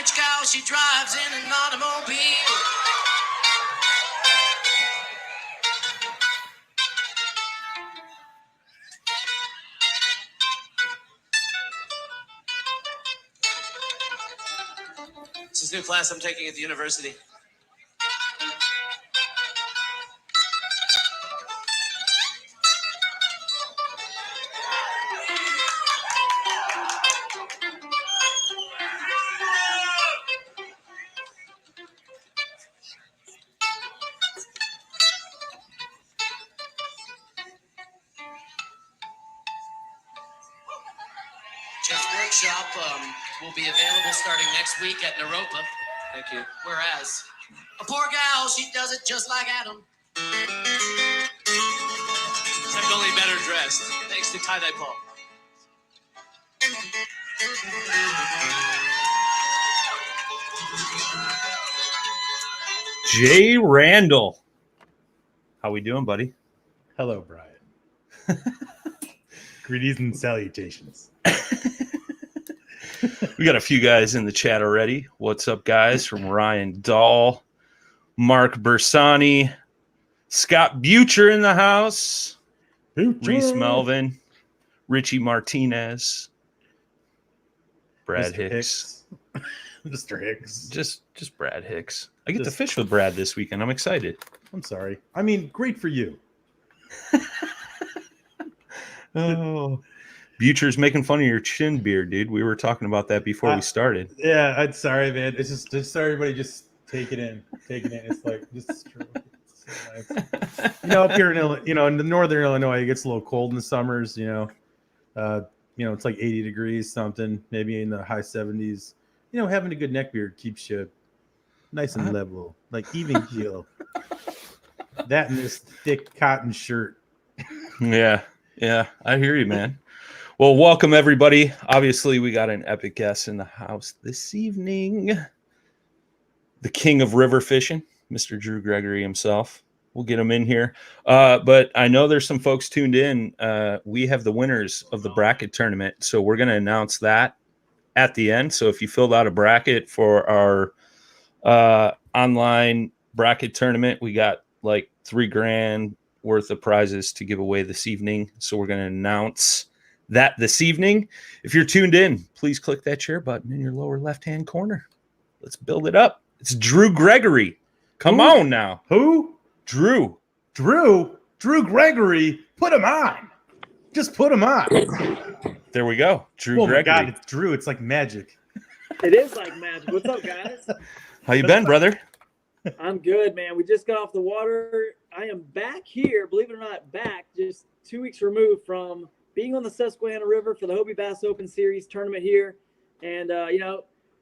rich cow, she drives in an automobile. It's this new class I'm taking at the university. Jeff's workshop will be available starting next week at Naropa. Thank you. Whereas a poor gal, she does it just like Adam. Except only better dressed, thanks to Tie-Dye Paul. Jay Randall. How we doing, buddy? Hello, Brian. Greetings and salutations. We got a few guys in the chat already. What's up, guys? From Ryan Dahl, Mark Bersani, Scott Butcher in the house, Reese Melvin, Richie Martinez, Brad Mr. Hicks. Mr. Hicks. Just Brad Hicks. I get to fish with Brad this weekend. I'm excited. I'm sorry. I mean, great for you. Oh, Butcher's making fun of your chin beard, dude. We were talking about that before we started. Yeah, I'm sorry, man. It's just so everybody just take it in. Take it in. It's like, this is true. It's so nice. Up here in the northern Illinois, it gets a little cold in the summers, it's like 80 degrees something, maybe in the high 70s. Having a good neck beard keeps you nice and level, like even keel. That and this thick cotton shirt. Yeah, I hear you, man. Well, welcome everybody. Obviously, we got an epic guest in the house this evening. The king of river fishing, Mr. Drew Gregory himself. We'll get him in here. But I know there's some folks tuned in. We have the winners of the bracket tournament, so we're going to announce that at the end. So if you filled out a bracket for our online bracket tournament, we got like $3,000 worth of prizes to give away this evening. So we're going to announce that this evening. If you're tuned in, please click that share button in your lower left-hand corner. Let's build it up. It's Drew Gregory. Come on now. Who? Drew Gregory. Put him on. Just put him on. There we go. Drew Gregory. Oh my God, it's Drew. It's like magic. It is like magic. What's up, guys? How you been, brother? I'm good, man. We just got off the water. I am back here, believe it or not, just 2 weeks removed from being on the Susquehanna River for the Hobie Bass Open Series tournament here. And, I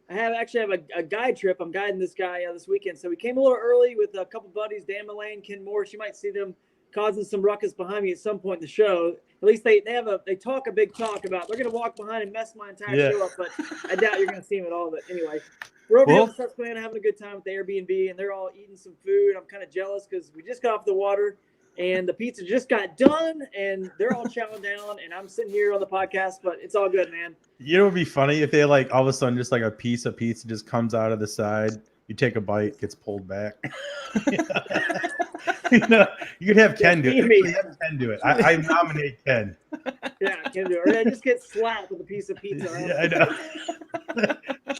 have a guide trip. I'm guiding this guy this weekend. So we came a little early with a couple buddies, Dan Mullane, Ken Morris. You might see them causing some ruckus behind me at some point in the show. At least they talk a big talk about they're going to walk behind and mess my entire show up, but I doubt you're going to see them at all. But anyway, we're over here at Susquehanna having a good time with the Airbnb, and they're all eating some food. I'm kind of jealous because we just got off the water, and the pizza just got done, and they're all chowing down, and I'm sitting here on the podcast, but it's all good, man. It would be funny if they all of a sudden just like a piece of pizza just comes out of the side. You take a bite, gets pulled back. You could have Ken do it. Ken do it. I nominate Ken. Yeah, Ken do it. Or I just get slapped with a piece of pizza. Yeah, I know.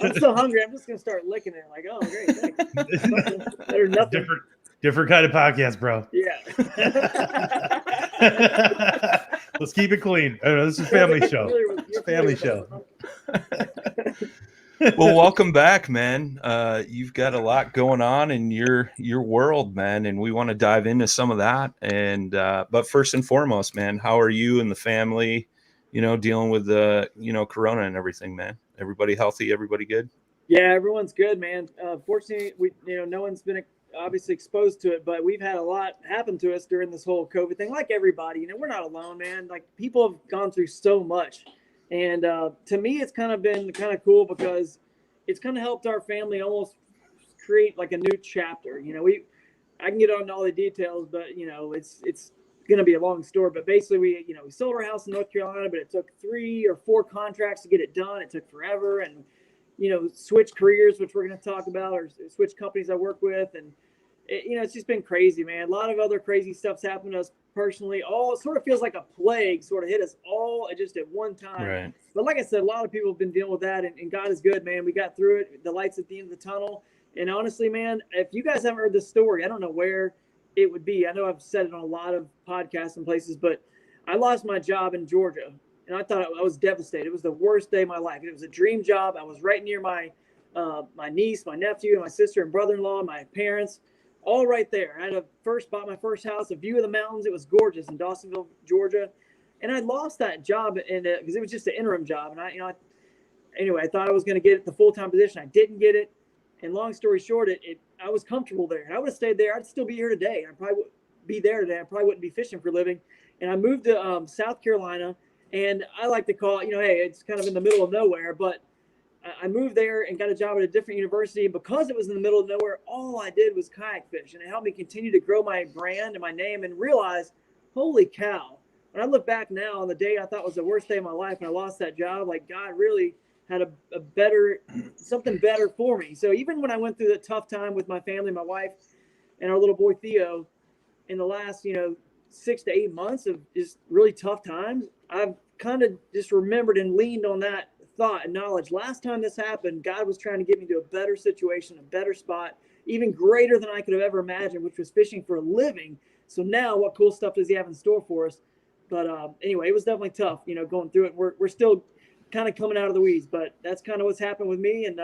I'm so hungry. I'm just gonna start licking it. Like, oh, great, thanks. There's nothing. Different kind of podcast, bro. Yeah. Let's keep it clean. This is a family show. It's a family show. Well, welcome back, man. You've got a lot going on in your world, man, and we want to dive into some of that. And but first and foremost, man, how are you and the family? Dealing with the Corona and everything, man. Everybody healthy? Everybody good? Yeah, everyone's good, man. Fortunately, no one's been obviously exposed to it, but we've had a lot happen to us during this whole COVID thing. Like everybody, we're not alone, man. Like people have gone through so much. And to me, it's kind of been kind of cool because it's kind of helped our family almost create like a new chapter. I can get on all the details, but it's going to be a long story. But basically, we sold our house in North Carolina, but it took 3 or 4 contracts to get it done. It took forever, and switch careers, which we're going to talk about, or switch companies I work with. And, it's just been crazy, man. A lot of other crazy stuff's happened to us personally. All it sort of feels like a plague sort of hit us all just at one time. Right. But like I said, a lot of people have been dealing with that, and God is good, man. We got through it. The light's at the end of the tunnel. And honestly, man, if you guys haven't heard this story, I don't know where it would be. I know I've said it on a lot of podcasts and places, but I lost my job in Georgia, and I thought I was devastated. It was the worst day of my life. It was a dream job. I was right near my niece, my nephew, and my sister and brother-in-law, my parents, all right there. I had bought my first house, a view of the mountains. It was gorgeous in Dawsonville, Georgia. And I lost that job because it was just an interim job. And I thought I was going to get the full-time position. I didn't get it. And long story short, I was comfortable there. And I would have stayed there. I'd still be here today. I probably would be there today. I probably wouldn't be fishing for a living. And I moved to South Carolina. And I like to call it, hey, it's kind of in the middle of nowhere. But I moved there and got a job at a different university. And because it was in the middle of nowhere, all I did was kayak fish. And it helped me continue to grow my brand and my name and realize, holy cow. When I look back now on the day I thought was the worst day of my life and I lost that job, like God really had something better for me. So even when I went through the tough time with my family, my wife, and our little boy Theo, in the last 6 to 8 months of just really tough times, I've kind of just remembered and leaned on that thought and knowledge. Last time this happened, God was trying to get me to a better situation, a better spot, even greater than I could have ever imagined, which was fishing for a living. So now what cool stuff does he have in store for us? But anyway, it was definitely tough, going through it. We're still kind of coming out of the weeds, but that's kind of what's happened with me. And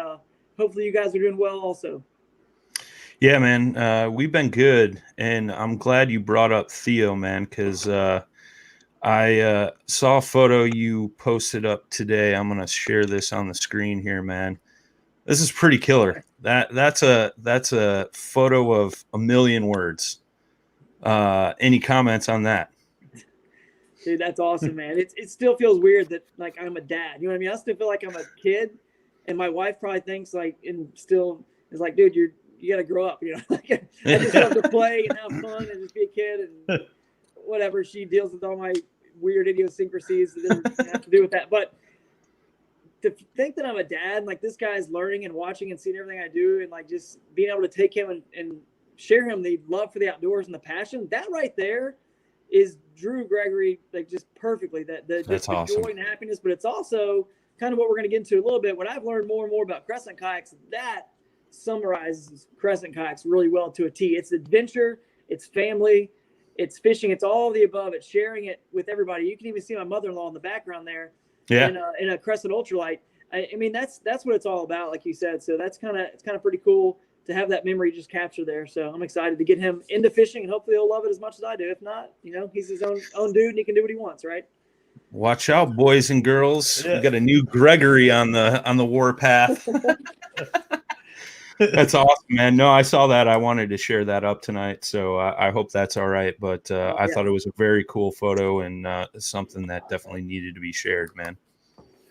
hopefully you guys are doing well also. Yeah, man, we've been good. And I'm glad you brought up Theo, man, because I saw a photo you posted up today. I'm going to share this on the screen here, man. This is pretty killer. That's a photo of a million words. Any comments on that? Dude, that's awesome, man. It still feels weird that like I'm a dad. You know what I mean? I still feel like I'm a kid, and my wife probably thinks like, and still is like, dude, you got to grow up. Like I just love to play and have fun and just be a kid and whatever. She deals with all my weird idiosyncrasies that doesn't have to do with that. But to think that I'm a dad, like this guy's learning and watching and seeing everything I do, and like just being able to take him and share him the love for the outdoors and the passion, that right there is Drew Gregory, like just perfectly. That's awesome. Joy and happiness, but it's also kind of what we're going to get into a little bit. What I've learned more and more about crescent kayaks, that summarizes crescent kayaks really well to a T. It's adventure, it's family, it's fishing, it's all of the above. It's sharing it with everybody. You can even see my mother-in-law in the background there. Yeah. In a crescent ultralight. I mean, that's what it's all about, like you said. So it's kind of pretty cool to have that memory just captured there. So I'm excited to get him into fishing, and hopefully he'll love it as much as I do. If not, he's his own dude and he can do what he wants, right? Watch out, boys and girls. Yeah. We got a new Gregory on the warpath. That's awesome, man. No, I saw that. I wanted to share that up tonight, so I hope that's all right. But I thought it was a very cool photo and something that definitely needed to be shared, man.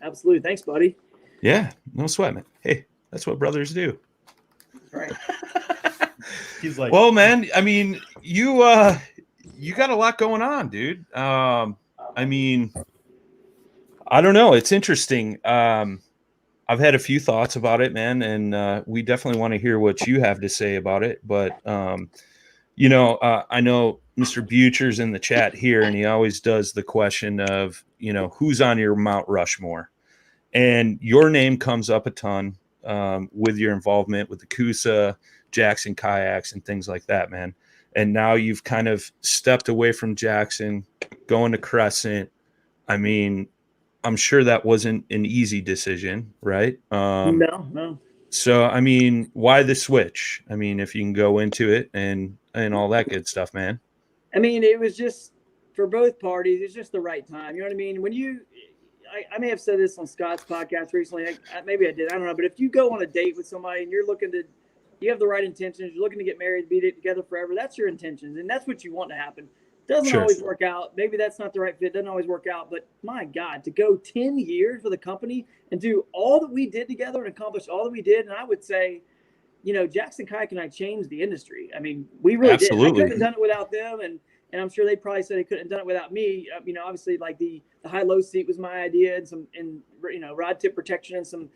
Absolutely. Thanks, buddy. Yeah, no sweat, man. Hey, that's what brothers do. Right. He's like, well, man, I mean, you got a lot going on, dude. I mean, I don't know. It's interesting. I've had a few thoughts about it, man, and we definitely want to hear what you have to say about it. But, I know Mr. Butcher's in the chat here, and he always does the question of, who's on your Mount Rushmore? And your name comes up a ton with your involvement with the Coosa, Jackson kayaks, and things like that, man. And now you've kind of stepped away from Jackson, going to Crescent. I mean, I'm sure that wasn't an easy decision, right? No. So, I mean, why the switch? I mean, if you can go into it and all that good stuff, man. I mean, it was just for both parties. It's just the right time. You know what I mean? When I may have said this on Scott's podcast recently. Maybe I did. I don't know. But if you go on a date with somebody and you have the right intentions, you're looking to get married, be together forever, that's your intentions. And that's what you want to happen. Doesn't always work out. Maybe that's not the right fit. Doesn't always work out. But my God, to go 10 years for the company and do all that we did together and accomplish all that we did. And I would say, Jackson Kayak and I changed the industry. I mean, we really did. I couldn't have done it without them. And I'm sure they probably said they couldn't have done it without me. Obviously like the high-low seat was my idea and rod tip protection and some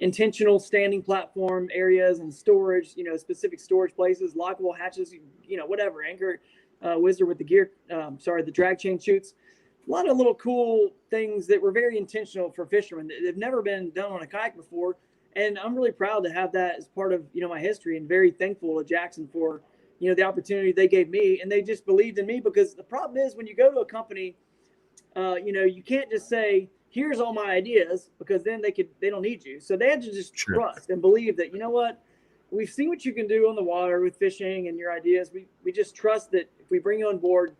intentional standing platform areas and storage, specific storage places, lockable hatches, whatever, anchor wizard with the gear, the drag chain chutes. A lot of little cool things that were very intentional for fishermen. They've never been done on a kayak before. And I'm really proud to have that as part of, my history, and very thankful to Jackson for, the opportunity they gave me. And they just believed in me, because the problem is when you go to a company, you can't just say, here's all my ideas, because then they don't need you. So they had to just trust and believe that, what, we've seen what you can do on the water with fishing and your ideas. We just trust that if we bring you on board,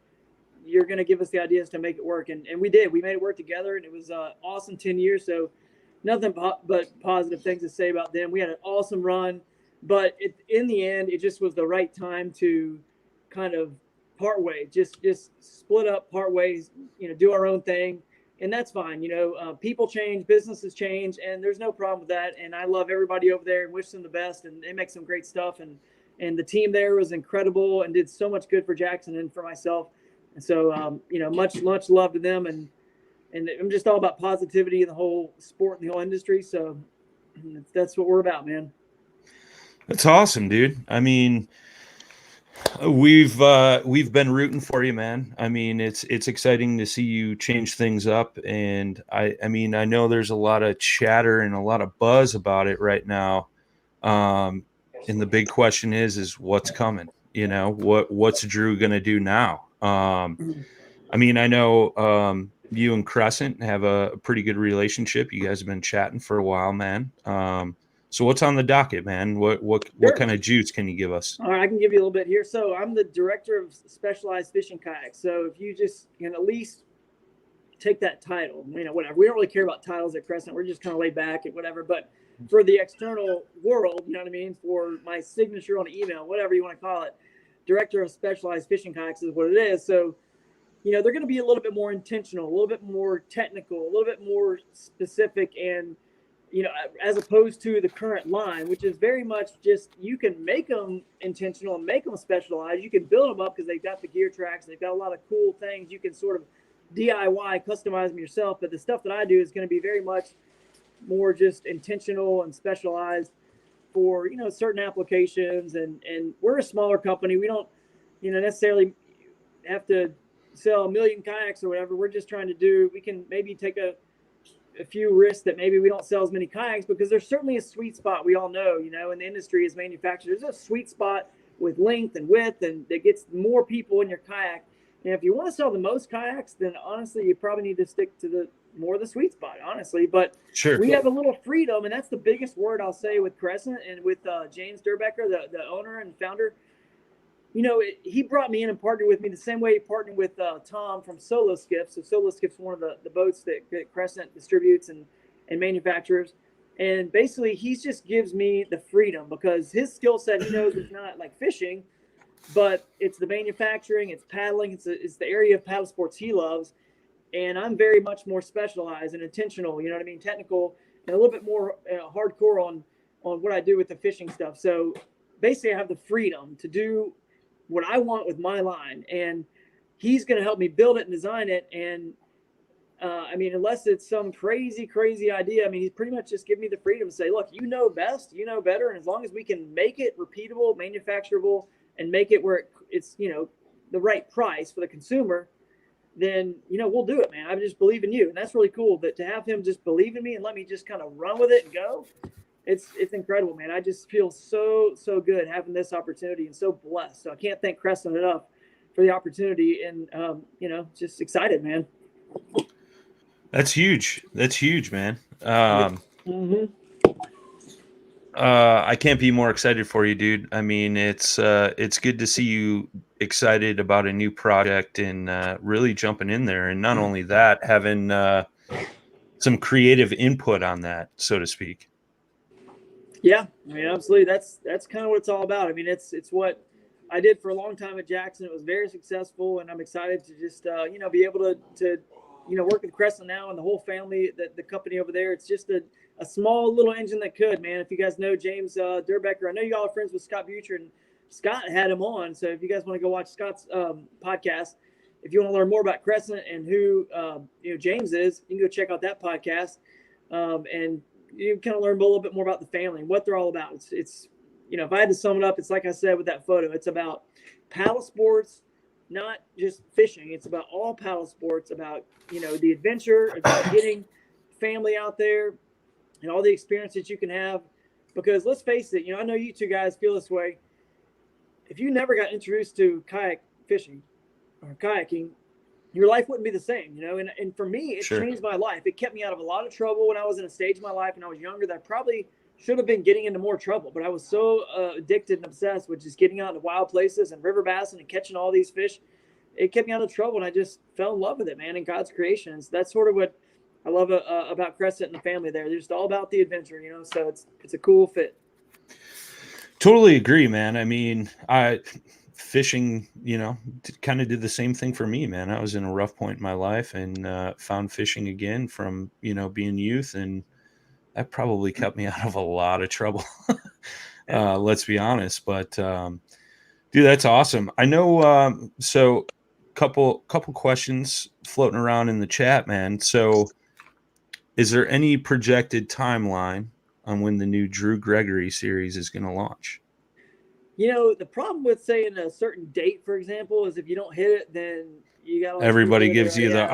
you're going to give us the ideas to make it work. And we did. We made it work together, and it was awesome 10 years. So nothing but positive things to say about them. We had an awesome run, but in the end, it just was the right time to kind of part ways, just split up, part ways, do our own thing. And that's fine. People change, businesses change, and there's no problem with that. And I love everybody over there and wish them the best, and they make some great stuff. And the team there was incredible and did so much good for Jackson and for myself. And so, much love to them. And I'm just all about positivity in the whole sport and the whole industry. So that's what we're about, man. That's awesome, dude. I mean, we've been rooting for you, man. I mean, it's exciting to see you change things up. And I mean, I know there's a lot of chatter and a lot of buzz about it right now. And the big question is what's coming? What's Drew going to do now? I mean, I know you and Crescent have a pretty good relationship. You guys have been chatting for a while, man. So what's on the docket, man? What kind of juice can you give us? All right, I can give you a little bit here. So I'm the director of specialized fishing kayaks. So if you just can at least take that title, whatever. We don't really care about titles at Crescent. We're just kind of laid back and whatever. But for the external world, you know what I mean? For my signature on an email, whatever you want to call it, director of specialized fishing kayaks is what it is. So, they're going to be a little bit more intentional, a little bit more technical, a little bit more specific, and as opposed to the current line, which is very much just, you can make them intentional and make them specialized. You can build them up because they've got the gear tracks. They've got a lot of cool things. You can sort of DIY, customize them yourself. But the stuff that I do is going to be very much more just intentional and specialized for, certain applications. And we're a smaller company. We don't, necessarily have to sell 1 million kayaks or whatever. We're just trying to we can maybe take a few risks that maybe we don't sell as many kayaks, because there's certainly a sweet spot. We all know, in the industry as manufacturers, there's a sweet spot with length and width, and that gets more people in your kayak. And if you want to sell the most kayaks, then honestly, you probably need to stick to the sweet spot, honestly. But we have a little freedom, and that's the biggest word I'll say with Crescent and with James Durbecker, the owner and founder. He brought me in and partnered with me the same way he partnered with Tom from Solo Skiff. So Solo Skiff's one of the boats that Crescent distributes and manufactures. And basically, he just gives me the freedom, because his skill set, he knows, is not like fishing, but it's the manufacturing, it's paddling, it's the area of paddle sports he loves. And I'm very much more specialized and intentional, technical, and a little bit more hardcore on what I do with the fishing stuff. So basically, I have the freedom to do what I want with my line, and he's going to help me build it and design it. And unless it's some crazy idea, he's pretty much just giving me the freedom to say, look, best, better. And as long as we can make it repeatable, manufacturable, and make it where it's, the right price for the consumer, then, we'll do it, man. I just believe in you. And that's really cool, that to have him just believe in me and let me just kind of run with it and go. It's incredible, man. I just feel so good having this opportunity, and so blessed. So I can't thank Crescent enough for the opportunity, and just excited, man. That's huge, man. I can't be more excited for you, dude. I mean, it's good to see you excited about a new project and really jumping in there, and not only that, having some creative input on that, so to speak. Yeah, absolutely. That's kind of what it's all about. It's what I did for a long time at Jackson. It was very successful, and I'm excited to just be able to work with Crescent now and the whole family, the company over there. It's just a small little engine that could, man. If you guys know James Durbecker, I know you all are friends with Scott Butcher, and Scott had him on. So if you guys want to go watch Scott's podcast, if you want to learn more about Crescent and who James is, you can go check out that podcast. And you kind of learn a little bit more about the family and what they're all about. It's if I had to sum it up, it's like I said with that photo. It's about paddle sports, not just fishing. It's about all paddle sports, about the adventure, about getting family out there and all the experiences you can have. Because let's face it, I know you two guys feel this way. If you never got introduced to kayak fishing or kayaking, your life wouldn't be the same, and for me, it changed my life. It kept me out of a lot of trouble when I was in a stage of my life and I was younger that I probably should have been getting into more trouble, but I was so addicted and obsessed with just getting out into wild places and river bassing and catching all these fish. It kept me out of trouble, and I just fell in love with it, man, and God's creations. That's sort of what I love about Crescent and the family there. They're just all about the adventure, so it's a cool fit. Totally agree, man. I mean, fishing, kind of did the same thing for me, man. I was in a rough point in my life and found fishing again from, being youth, and that probably kept me out of a lot of trouble. Let's be honest. But dude, that's awesome. I know. So couple questions floating around in the chat, man. So is there any projected timeline on when the new Drew Gregory series is going to launch? The problem with saying a certain date, for example, is if you don't hit it, then you got everybody gives you the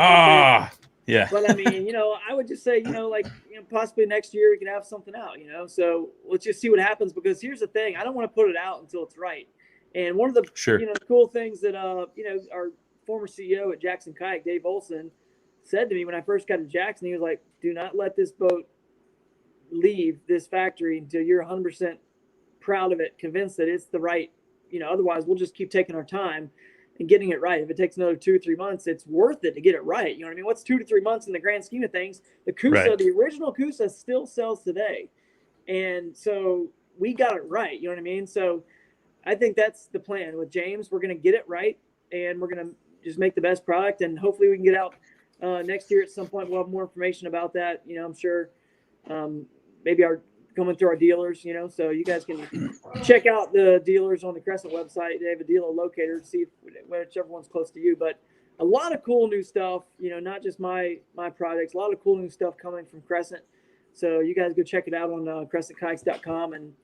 yeah. But I mean, I would just say, possibly next year we can have something out, So let's just see what happens, because here's the thing: I don't want to put it out until it's right. And one of the cool things that our former CEO at Jackson Kayak, Dave Olson, said to me when I first got to Jackson, he was like, "Do not let this boat leave this factory until you're 100% proud of it, convinced that it's the right, otherwise we'll just keep taking our time and getting it right. If it takes another 2 or 3 months, it's worth it to get it right. You know what I mean? What's 2 to 3 months in the grand scheme of things? The Coosa, the original Coosa, still sells today. And so we got it right. You know what I mean? So I think that's the plan with James. We're going to get it right, and we're going to just make the best product, and hopefully we can get out next year at some point. We'll have more information about that. I'm sure maybe coming through our dealers, so you guys can check out the dealers on the Crescent website. They have a dealer locator to see whichever one's close to you. But a lot of cool new stuff, not just my products, a lot of cool new stuff coming from Crescent. So you guys go check it out on crescentkayaks.com. And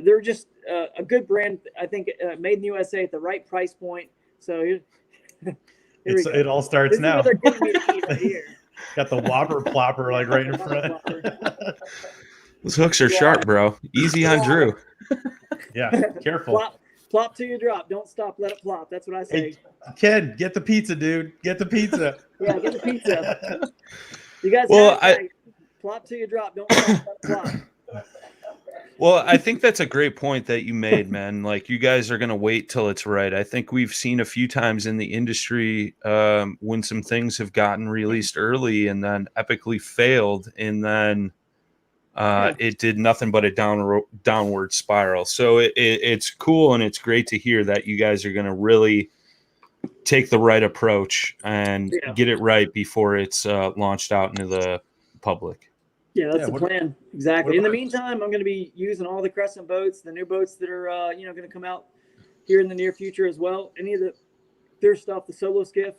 they're just a good brand, I think, made in the USA at the right price point. So here it all starts now. They're giving me to eat right here. Got the whopper plopper like right in front. Those hooks are sharp, bro. Easy on Drew. Yeah, careful. Plop till you drop. Don't stop. Let it plop. That's what I say. Hey, Ken, get the pizza, dude. Get the pizza. Yeah, get the pizza. You guys plop till you drop. Don't stop. Let it plop. Well, I think that's a great point that you made, man. Like, you guys are going to wait till it's right. I think we've seen a few times in the industry when some things have gotten released early and then epically failed, and then it did nothing but a downward spiral. So it's cool, and it's great to hear that you guys are going to really take the right approach and get it right before it's launched out into the public. Yeah, that's the plan. Exactly. In the meantime, I'm going to be using all the Crescent boats, the new boats that are, going to come out here in the near future as well. Any of their stuff, the solo skiff,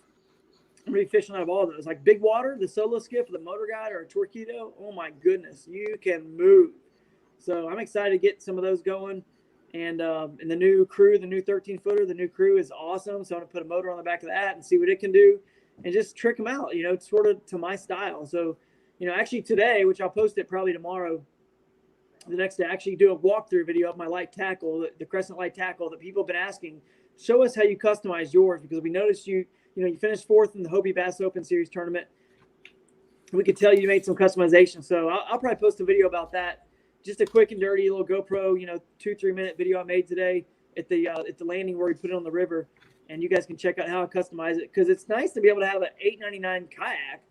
I'm going to be fishing out of all of those. Like big water, the solo skiff, the motor guide, or a Torpedo. Oh my goodness, you can move. So I'm excited to get some of those going. And the new crew, the new 13-footer, the new crew is awesome. So I'm going to put a motor on the back of that and see what it can do and just trick them out, sort of to my style. So, actually today, which I'll post it probably tomorrow, the next day, actually do a walkthrough video of my light tackle, the Crescent light tackle that people have been asking. Show us how you customize yours, because we noticed you finished 4th in the Hobie Bass Open Series tournament. We could tell you made some customization. So I'll probably post a video about that. Just a quick and dirty little GoPro, 2-3 minute video I made today at the landing where we put it on the river. And you guys can check out how I customize it, because it's nice to be able to have an $8.99 kayak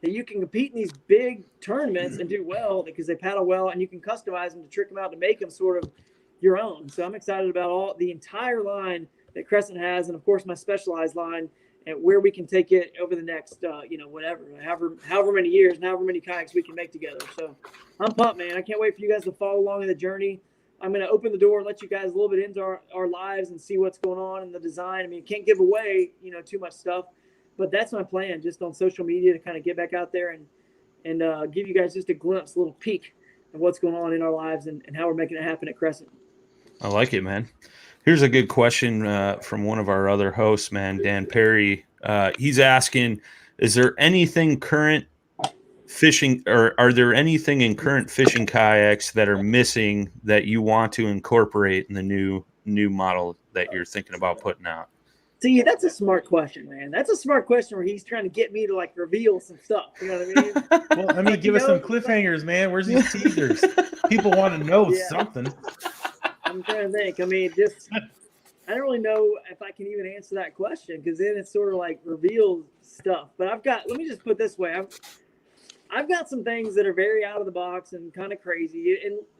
that you can compete in these big tournaments and do well, because they paddle well, and you can customize them to trick them out to make them sort of your own. So I'm excited about the entire line that Crescent has, and of course my specialized line, and where we can take it over the next, however many years and however many kayaks we can make together. So I'm pumped, man. I can't wait for you guys to follow along in the journey. I'm going to open the door and let you guys a little bit into our lives and see what's going on in the design. I mean, can't give away, too much stuff, but that's my plan, just on social media, to kind of get back out there and give you guys just a glimpse, a little peek what's going on in our lives and how we're making it happen at Crescent. I like it, man. Here's a good question from one of our other hosts, man, Dan Perry. He's asking, is there anything current fishing, or are there anything in current fishing kayaks that are missing that you want to incorporate in the new model that you're thinking about putting out? See, that's a smart question, man. That's a smart question where he's trying to get me to like reveal some stuff. You know what I mean? Well, I mean, give us some cliffhangers, man. Where's these teasers? People want to know something. I'm trying to think. I mean, I don't really know if I can even answer that question because then it's sort of like reveal stuff. But let me just put it this way. I've got some things that are very out of the box and kind of crazy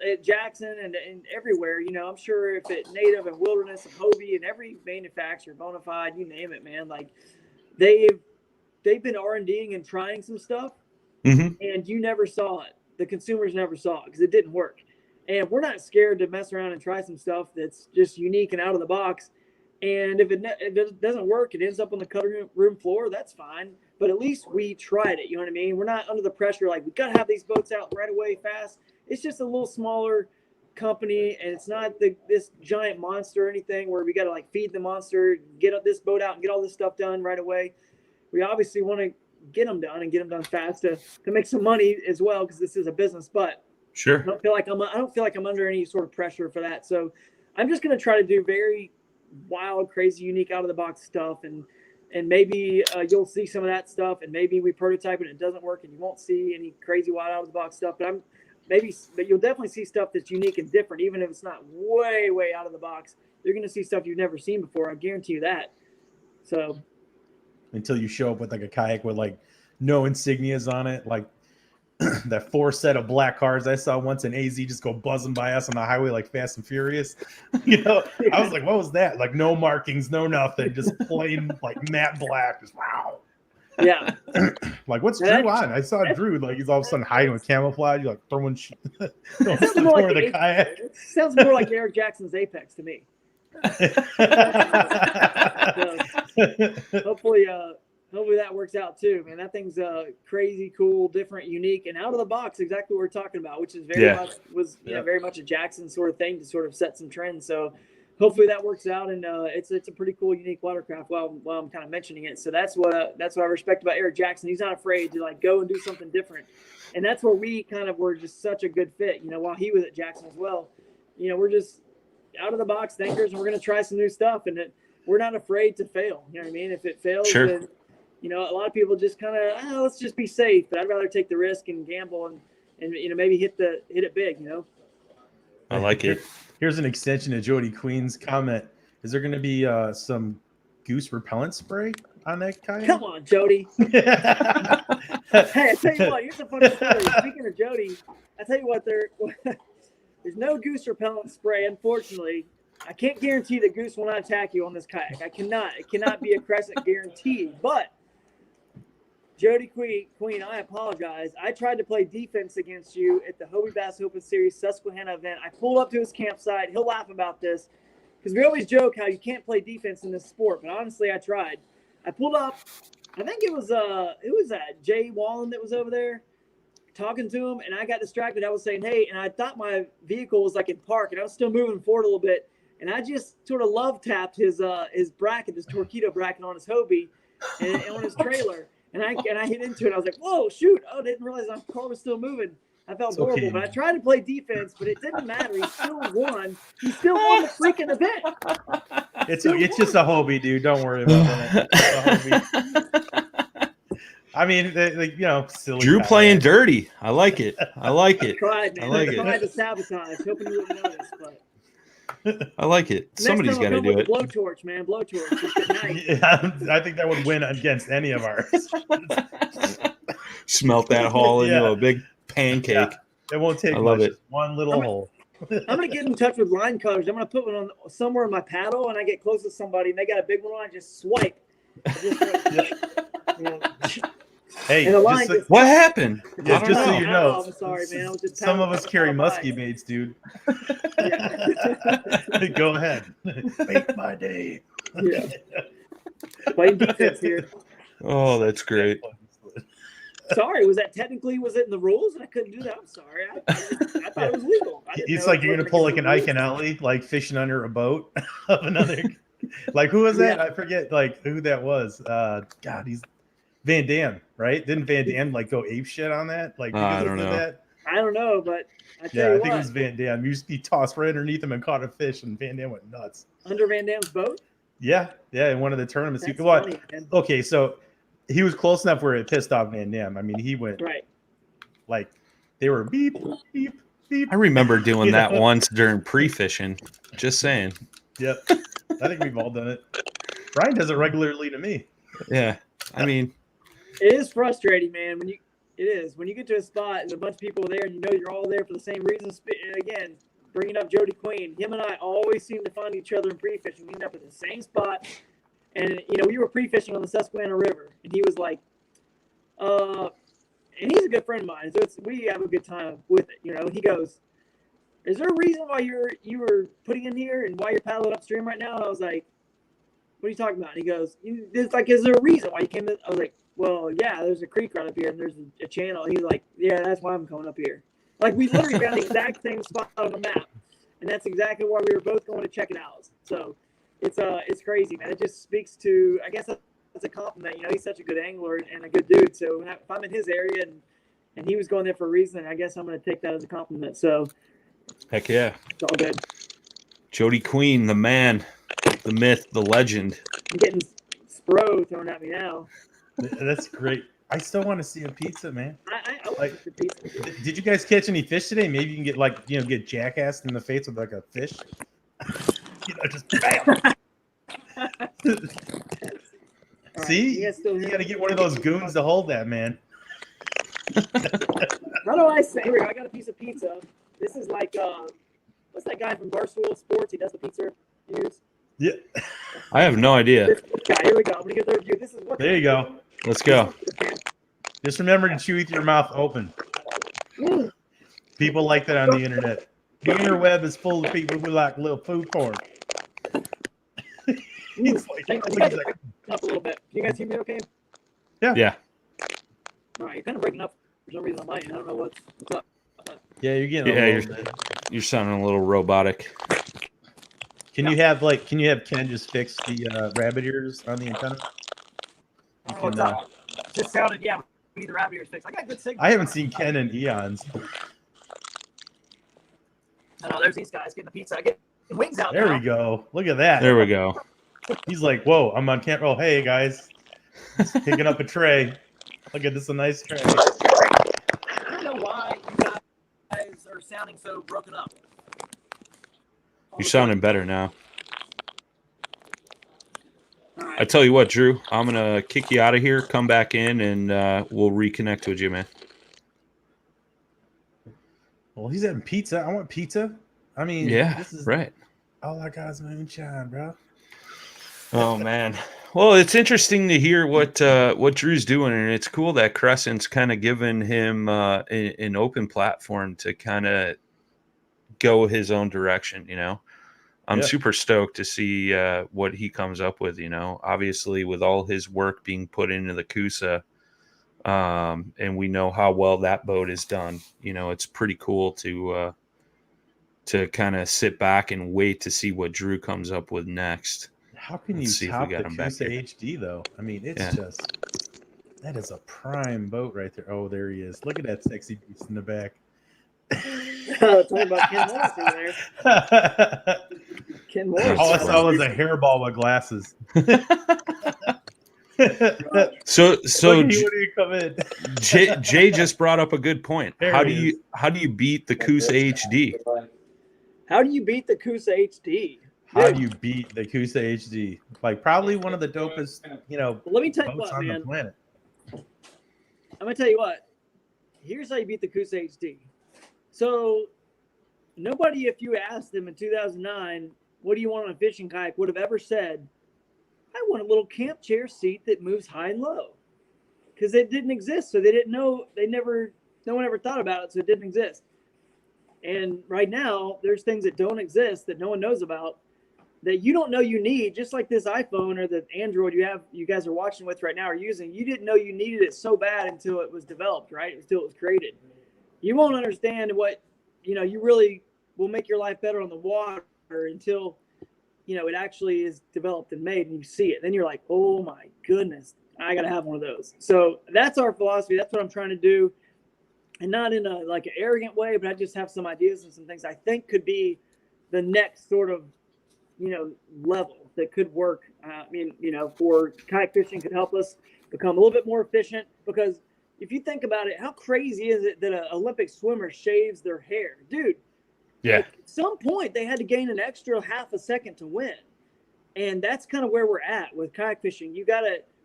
at Jackson and everywhere. You know, I'm sure if at Native and Wilderness and Hobie and every manufacturer, Bonafide, you name it, man. Like they've been R&Ding and trying some stuff, and you never saw it. The consumers never saw it because it didn't work. And we're not scared to mess around and try some stuff that's just unique and out of the box. And if it doesn't work, it ends up on the cutting room floor, that's fine. But at least we tried it, you know what I mean? We're not under the pressure, like, we got to have these boats out right away fast. It's just a little smaller company, and it's not this giant monster or anything where we got to, like, feed the monster, get this boat out and get all this stuff done right away. We obviously want to get them done and get them done fast to make some money as well because this is a business. But sure, I don't feel like I'm under any sort of pressure for that. So I'm just going to try to do very wild, crazy, unique, out of the box stuff, and maybe you'll see some of that stuff, and maybe we prototype and it doesn't work, and you won't see any crazy, wild, out of the box stuff. But you'll definitely see stuff that's unique and different, even if it's not way, way out of the box. You're going to see stuff you've never seen before. I guarantee you that. So until you show up with like a kayak with like no insignias on it, like that 4 set of black cars I saw once in AZ just go buzzing by us on the highway like Fast and Furious. You know, I was like, what was that? Like no markings, no nothing, just plain like matte black. Just wow. Yeah. Like what's Drew on? I saw Drew like he's all of a sudden hiding with camouflage, you're like throwing shit. The kayak. It sounds more like Eric Jackson's Apex to me. Hopefully that works out too, man. That thing's crazy, cool, different, unique, and out of the box. Exactly what we're talking about, which is very much a Jackson sort of thing to sort of set some trends. So hopefully that works out, and it's a pretty cool, unique watercraft. While I'm kind of mentioning it, so that's what I respect about Eric Jackson. He's not afraid to like go and do something different, and that's where we kind of were just such a good fit. You know, while he was at Jackson as well, you know, we're just out of the box thinkers, and we're going to try some new stuff, and we're not afraid to fail. You know what I mean? If it fails, sure. Then, you know, a lot of people just kind of, let's just be safe. But I'd rather take the risk and gamble and you know, maybe hit it big, you know. I like it. Here's an extension of Jody Queen's comment. Is there going to be some goose repellent spray on that kayak? Come on, Jody. Hey, I tell you what, here's a funny story. Speaking of Jody, I tell you what, there's no goose repellent spray, unfortunately. I can't guarantee that goose will not attack you on this kayak. I cannot. It cannot be a Crescent guarantee. But Jody Queen, I apologize. I tried to play defense against you at the Hobie Bass Open Series Susquehanna event. I pulled up to his campsite. He'll laugh about this because we always joke how you can't play defense in this sport. But honestly, I tried. I pulled up. I think it was Jay Wallen that was over there talking to him, and I got distracted. I was saying, hey, and I thought my vehicle was like in park, and I was still moving forward a little bit. And I just sort of love tapped his bracket, his Torpedo bracket on his Hobie and on his trailer. And I hit into it. I was like, whoa, shoot. Oh, didn't realize my car was still moving. I felt horrible. Okay. But I tried to play defense, but it didn't matter. He still won. He still won the freaking event. It's just a Hobie, dude. Don't worry about that. It's a Hobie. I mean, you know, silly. Drew playing dirty. I like it. I like it. Tried, man. I like it. Tried to sabotage. Hoping you wouldn't notice, but. I like it. Somebody's got to do it. Blowtorch, man. Blowtorch. Yeah, I think that would win against any of ours. Smelt that hole into a big pancake. Yeah, it won't take much. It. One little hole. I'm going to get in touch with line cutters. I'm going to put one on somewhere in my paddle, and I get close to somebody, and they got a big one on. I just swipe. Hey, what happened? Yeah, just so you know, I'm sorry, man. I was just some of us carry muskie baits, dude. Go ahead. Make my day. Yeah. Playing defense here. Oh, that's great. sorry, was it in the rules? And I couldn't do that. I'm sorry. I thought it was legal. It's like you're gonna pull like an Ike and Ellie, like fishing under a boat of another. Like who was that? Yeah. I forget like who that was. God, he's Van Damme, right? Didn't Van Damme like go ape shit on that? Like I because don't of know. that? I don't know, but I tell Yeah, you I what, think it was Van Damme. He tossed right underneath him and caught a fish, and Van Damme went nuts. under Van Damme's boat. Yeah, in one of the tournaments. That's You what? funny, man. Okay, so he was close enough where it pissed off Van Damme. I mean, he went Right. like they were beep, beep, beep. I remember doing You that know? once during pre-fishing. Just saying. Yep, I think we've all done it. Brian does it regularly to me. Yeah. I mean, It is frustrating, man. When you get to a spot and a bunch of people are there and you know you're all there for the same reasons. And again, bringing up Jody Queen, him and I always seem to find each other in pre-fishing. We end up at the same spot. And, we were pre-fishing on the Susquehanna River. And he was like, and he's a good friend of mine. So we have a good time with it. And he goes, is there a reason why you were putting in here and why you're paddling upstream right now? And I was like, what are you talking about? And he goes, it's like, is there a reason why you came in? I was like, well, yeah, there's a creek right up here and there's a channel. He's like, yeah, that's why I'm coming up here. Like, we literally found the exact same spot on the map. And that's exactly why we were both going to check it out. So it's crazy, man. It just speaks to, I guess that's a compliment. He's such a good angler and a good dude. So if I'm in his area and he was going there for a reason, I guess I'm going to take that as a compliment. So heck yeah. it's all good. Jody Queen, the man, the myth, the legend. I'm getting Spro thrown at me now. That's great. I still want to see a pizza, man. I Like- the pizza. Did you guys catch any fish today? Maybe you can get get jackassed in the face with like a fish. Just bam. All See, right, you got to get one of those goons to hold that, man. How do I say? Here we go. I got a piece of pizza. This is like what's that guy from Barstool Sports? He does the pizza reviews. Yeah, I have no idea. This guy. Here we go. I'm gonna get the review. This is what. there you go. Let's go. Just remember to chew with your mouth open. People like that on the internet. The interweb is full of people who like little food porn. He's like, Hang on, up a little bit. Can you guys hear me okay? Yeah. All right, you're kind of breaking up for some reason on mine. I don't know what's up. yeah, you're getting Yeah, a little bit. You're sounding a little robotic. Can you have Ken just fix the rabbit ears on the antenna? You Oh, can, just sounded, yeah. We need the rabbit ears fixed. I got good signal. I haven't seen Ken in eons. Oh, there's these guys getting the pizza. I get wings out There now. we go. Look at that. There we go. He's like, whoa, I'm on camera. Oh, hey, guys. Just picking up a tray. Look at this, a nice tray. I don't know why you guys are sounding so broken up. You're sounding better now. All I right. tell you what, Drew, I'm going to kick you out of here, come back in, and we'll reconnect with you, man. Well, he's having pizza. I want pizza. I mean, Yeah, this is right. all I got is moonshine, bro. Oh, man. Well, it's interesting to hear what Drew's doing, and it's cool that Crescent's kind of given him an open platform to kind of go his own direction, I'm Yeah. super stoked to see what he comes up with, obviously with all his work being put into the Coosa, and we know how well that boat is done. It's pretty cool to kind of sit back and wait to see what Drew comes up with next. How can Let's see you if we top got the him back Coosa here. HD, though? I mean, it's Yeah. that is a prime boat right there. Oh, there he is. Look at that sexy beast in the back. Talking about Ken Morris over there. Ken Morris. All I saw was a hairball with glasses. So Look at you when you come in. Jay just brought up a good point. There How he do you beat the Coosa HD? How do you beat the Coosa HD? How do you beat the Coosa HD? Like probably one of the dopest, Well, let me tell you boats what, on the man. planet. I'm gonna tell you what. Here's how you beat the Coosa HD. So nobody, if you asked them in 2009, what do you want on a fishing kayak, would have ever said, I want a little camp chair seat that moves high and low. Because it didn't exist. So they didn't know, no one ever thought about it, so it didn't exist. And right now, there's things that don't exist that no one knows about. that you don't know you need, just like this iPhone or the Android you guys are watching with right now are using. You didn't know you needed it so bad until it was developed, right? Until it was created. You won't understand what, you really will make your life better on the water until, it actually is developed and made and you see it. Then you're like, oh my goodness, I got to have one of those. So that's our philosophy. That's what I'm trying to do. And not in an arrogant way, but I just have some ideas and some things I think could be the next sort of, level that could work. For kayak fishing could help us become a little bit more efficient, because if you think about it, how crazy is it that an Olympic swimmer shaves their hair? Dude, Yeah. at some point they had to gain an extra half a second to win. And that's kind of where we're at with kayak fishing.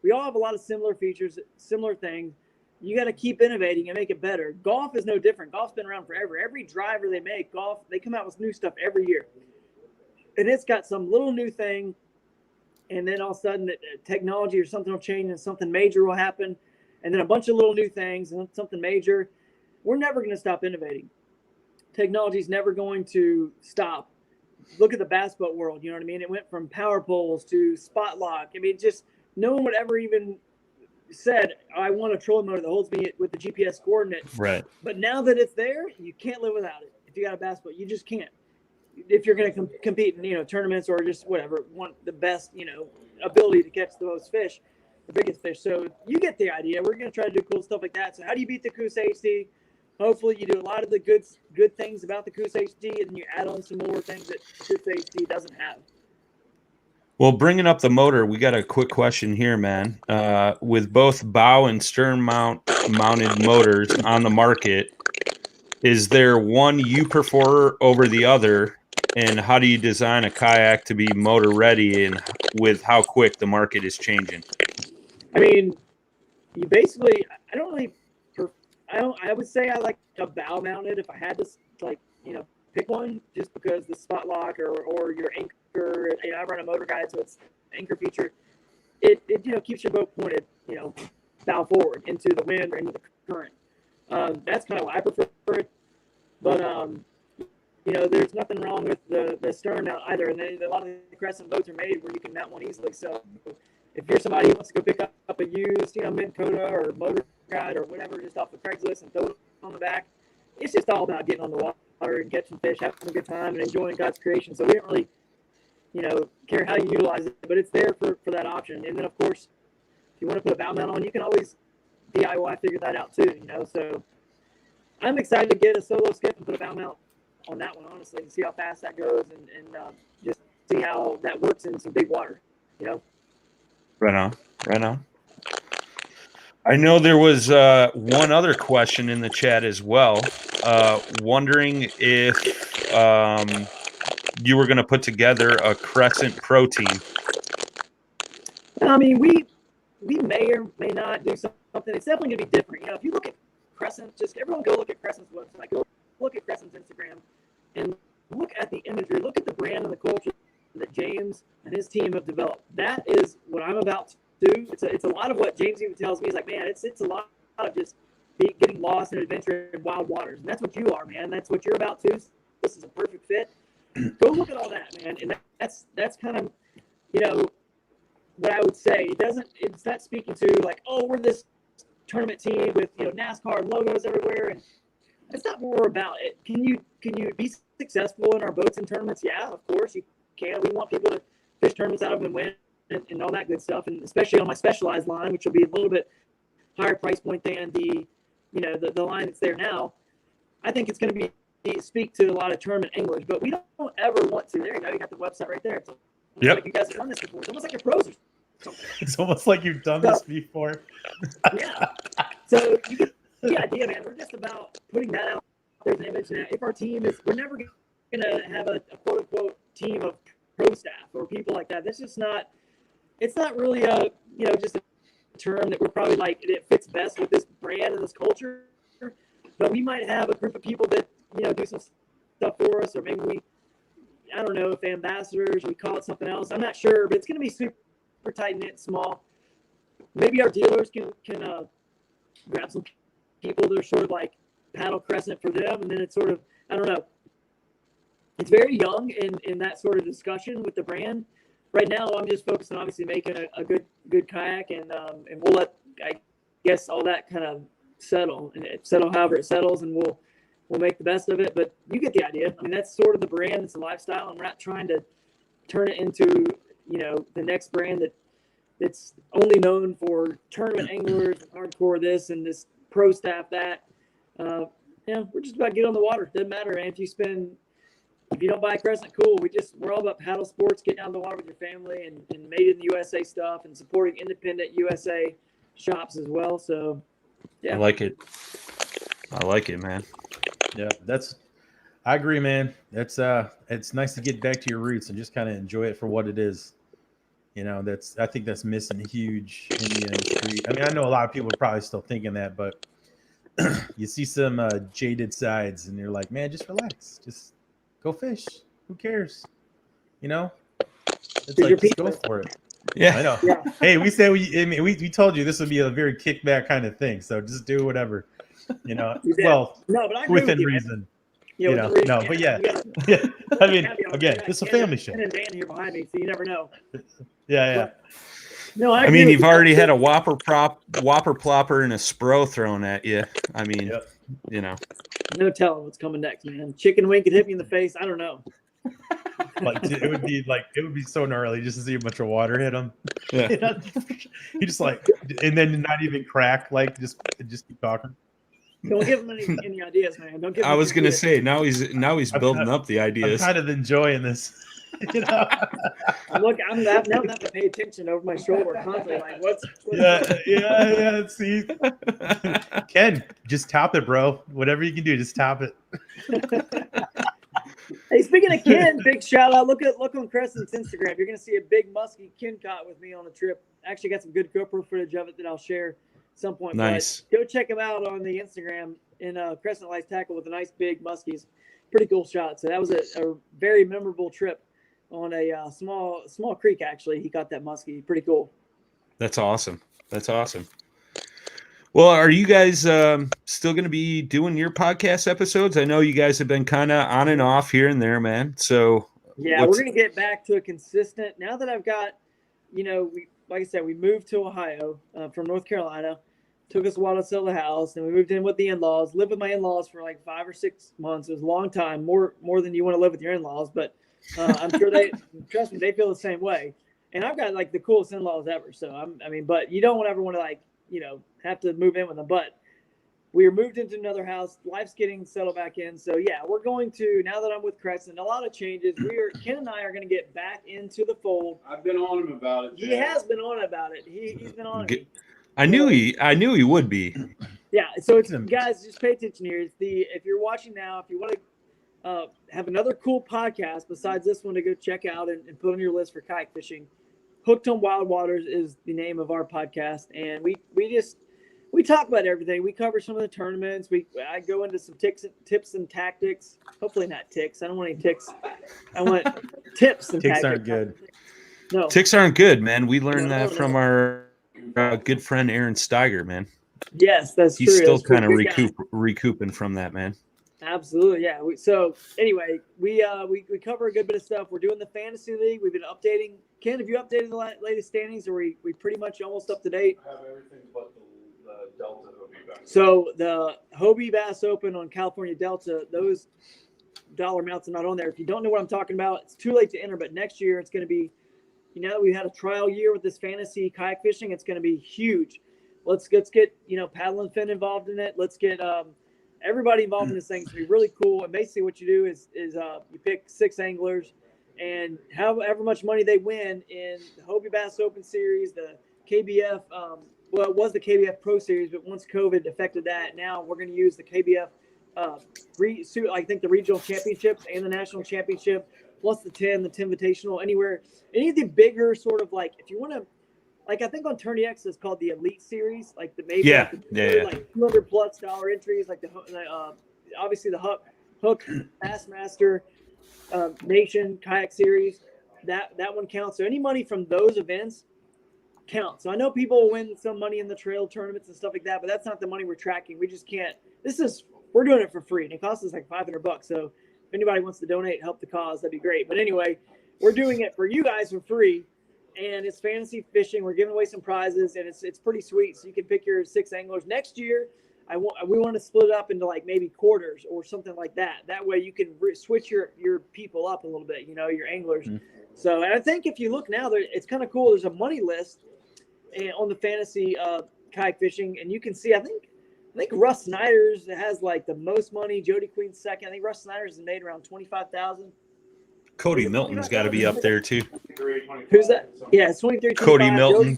We all have a lot of similar features, similar things. You got to keep innovating and make it better. Golf is no different. Golf's been around forever. Every driver they make, they come out with new stuff every year. And it's got some little new thing, and then all of a sudden technology or something will change and something major will happen, and then a bunch of little new things and something major. We're never going to stop innovating. Technology is never going to stop. Look at the bass boat world, you know what I mean? It went from power poles to spot lock. I mean, just no one would ever even said, I want a trolling motor that holds me with the GPS coordinates. Right. But now that it's there, you can't live without it. If you got a bass boat, you just can't. If you're going to compete in, tournaments or just whatever, want the best, ability to catch the most fish, the biggest fish. So you get the idea. We're going to try to do cool stuff like that. So how do you beat the Coosa HD? Hopefully you do a lot of the good things about the Coosa HD, and then you add on some more things that Coosa HD doesn't have. Well, bringing up the motor, we got a quick question here, man. With both bow and stern mounted motors on the market, is there one you prefer over the other? And how do you design a kayak to be motor ready, and with how quick the market is changing? I mean, you basically, I would say I like a bow mounted if I had to, pick one, just because the spot lock or your anchor, I run a motor guide, so it's anchor feature. It keeps your boat pointed, bow forward into the wind or into the current. That's kind of why I prefer it. But, there's nothing wrong with the stern mount either. And a lot of the crescent boats are made where you can mount one easily. So if you're somebody who wants to go pick up a used, Minn Kota or motor guide or whatever, just off the Craigslist and throw it on the back, it's just all about getting on the water and catching fish, having a good time, and enjoying God's creation. So we don't really, care how you utilize it, but it's there for that option. And then, of course, if you want to put a bow mount on, you can always DIY figure that out too, So I'm excited to get a solo skip and put a bow mount on that one, honestly, and see how fast that goes and just see how that works in some big water, Right on. I know there was one other question in the chat as well, wondering if you were going to put together a Crescent Pro team. I mean, we may or may not do something. It's definitely going to be different. If you look at Crescent, just everyone go look at Crescent's website. Go look at Crescent's Instagram and look at the imagery. Look at the brand and the culture that James and his team have developed. That is what I'm about to do. It's a lot of what James even tells me. He's like, man, it's a lot of just getting lost in adventure in wild waters. And that's what you are, man. That's what you're about too. This is a perfect fit. Go look at all that, man. And that's kind of, what I would say. It's not speaking to like, oh, we're this tournament team with, NASCAR logos everywhere. And that's not what we're about. Can you be successful in our boats and tournaments? Yeah, of course you can. We want people to fish tournaments out of them and win and all that good stuff. And especially on my specialized line, which will be a little bit higher price point than the line that's there now. I think it's going to speak to a lot of tournament anglers, but we don't ever want to. There you go. You got the website right there. It's like you guys have done this before. It's almost like you're pros or something. It's almost like you've done this before. Yeah. So you get the idea, man. We're just about putting that out there as an image. Now, if our team we're never going to have a quote unquote team of pro staff or people like that. That's just not. It's not really just a term that we're probably like it fits best with this brand and this culture. But we might have a group of people that do some stuff for us, or maybe I don't know if ambassadors, we call it something else. I'm not sure, but it's going to be super tight knit, small. Maybe our dealers can grab some people that are sort of like paddle Crescent for them, and then it's sort of, I don't know. it's very young in that sort of discussion with the brand. Right now, I'm just focused on obviously making a good kayak, and we'll let, I guess, all that kind of settle however it settles, and we'll make the best of it. But you get the idea. I mean, that's sort of the brand. It's a lifestyle, and we're not trying to turn it into, the next brand that's only known for tournament anglers, hardcore this and this pro staff that. We're just about to get on the water. Doesn't matter, man. If you don't buy a Crescent, cool. We're all about paddle sports, getting out on the water with your family, and made in the USA stuff, and supporting independent USA shops as well. So, yeah. I like it, man. Yeah, I agree, man. It's nice to get back to your roots and just kind of enjoy it for what it is. I think that's missing huge in the industry. I mean, I know a lot of people are probably still thinking that, but you see some jaded sides, and you're like, man, just relax, just go fish. Who cares? It's like, just go for it. Yeah, I know. Yeah. Hey, we said we told you this would be a very kickback kind of thing, so just do whatever. Well, no, but I agree within with you, reason. man. No, but yeah. I mean, again, this is a family show. Ken and Dan here behind me, so you never know. Yeah. No, I mean, you've already had a whopper plopper and a spro thrown at you. I mean, No telling what's coming next, man. Chicken wing could hit me in the face. I don't know. Like it would be so gnarly just to see a bunch of water hit him. Yeah. He just and then not even crack, just keep talking. Don't give him any ideas, man. Don't give him I was gonna ideas. say now he's building up the ideas. I'm kind of enjoying this. Look, I'm now having to pay attention over my shoulder constantly. Like, what's Yeah. See, Ken, just top it, bro. Whatever you can do, just top it. Hey, speaking of Ken, big shout out. Look on Crescent's Instagram. You're gonna see a big musky Ken caught with me on the trip. Actually got some good GoPro footage of it that I'll share at some point. Nice. But go check him out on the Instagram in Crescent Lights Tackle with a nice big muskies. Pretty cool shot. So that was a very memorable trip on a small creek. Actually, he caught that muskie. Pretty cool. That's awesome. Well, are you guys still going to be doing your podcast episodes? I know you guys have been kind of on and off here and there, man. So yeah, we're going to get back to a consistent. Now that I've got, like I said, we moved to Ohio from North Carolina. Took us a while to sell the house, and we moved in with the in-laws. Lived with my in-laws for like 5 or 6 months. It was a long time, more than you want to live with your in-laws. But I'm sure trust me, they feel the same way. And I've got like the coolest in-laws ever. So but you don't ever want to have to move in with them. But we were moved into another house. Life's getting settled back in. So yeah, we're going to, now that I'm with Crescent, a lot of changes. Ken and I are going to get back into the fold. I've been on him about it. He has been on about it. He's been on it. I knew he would be. Yeah. So guys, just pay attention here. If you're watching now, if you want to have another cool podcast besides this one to go check out and put on your list for kayak fishing, Hooked on Wild Waters is the name of our podcast, and we talk about everything. We cover some of the tournaments. I go into some tips and tactics. Hopefully not ticks. I don't want any ticks. I want tips and Ticks tactics. aren't good. No. Ticks aren't good, man. We learned that from our good friend Aaron Steiger, man. Yes, that's true. He's still That's true. kind of Good guy. recouping from that, man. Absolutely, yeah. So anyway, we cover a good bit of stuff. We're doing the fantasy league. We've been updating. Ken, have you updated the latest standings? Or we pretty much almost up to date? I have everything but the Delta Hobie back. So the Hobie Bass Open on California Delta, those dollar amounts are not on there. If you don't know what I'm talking about, it's too late to enter. But next year, it's going to be, we had a trial year with this fantasy kayak fishing. It's going to be huge. Let's get Paddle and Fin involved in it. Let's get everybody involved in this thing. It's going to be really cool. And basically what you do is you pick 6 anglers, and however much money they win in the Hobie Bass Open Series, the KBF, it was the KBF Pro Series, but once COVID affected that, now we're going to use the KBF, I think the regional championships and the national championship, plus the 10 Invitational, any of the bigger sort of if you want to, I think on Tourney X it's called the Elite Series, like $200+ entries, like obviously the Hook Bassmaster Nation Kayak Series, that one counts. So any money from those events counts. So I know people win some money in the trail tournaments and stuff like that, but that's not the money we're tracking. We just can't. We're doing it for free, and it costs us like $500. So if anybody wants to donate, help the cause, that'd be great. But anyway, we're doing it for you guys for free, and it's fantasy fishing. We're giving away some prizes, and it's pretty sweet. So you can pick your 6 anglers next year. We want to split it up into like maybe quarters or something like that. That way you can switch your people up a little bit, your anglers. Mm-hmm. So, and I think if you look now, it's kind of cool. There's a money list on the fantasy kayak fishing, and you can see, I think Russ Snyder's has like the most money. Jody Queen's second. I think Russ Snyder's has made around 25,000. Cody Milton's got to be up there too. Who's that? Yeah, it's 23. Cody Milton.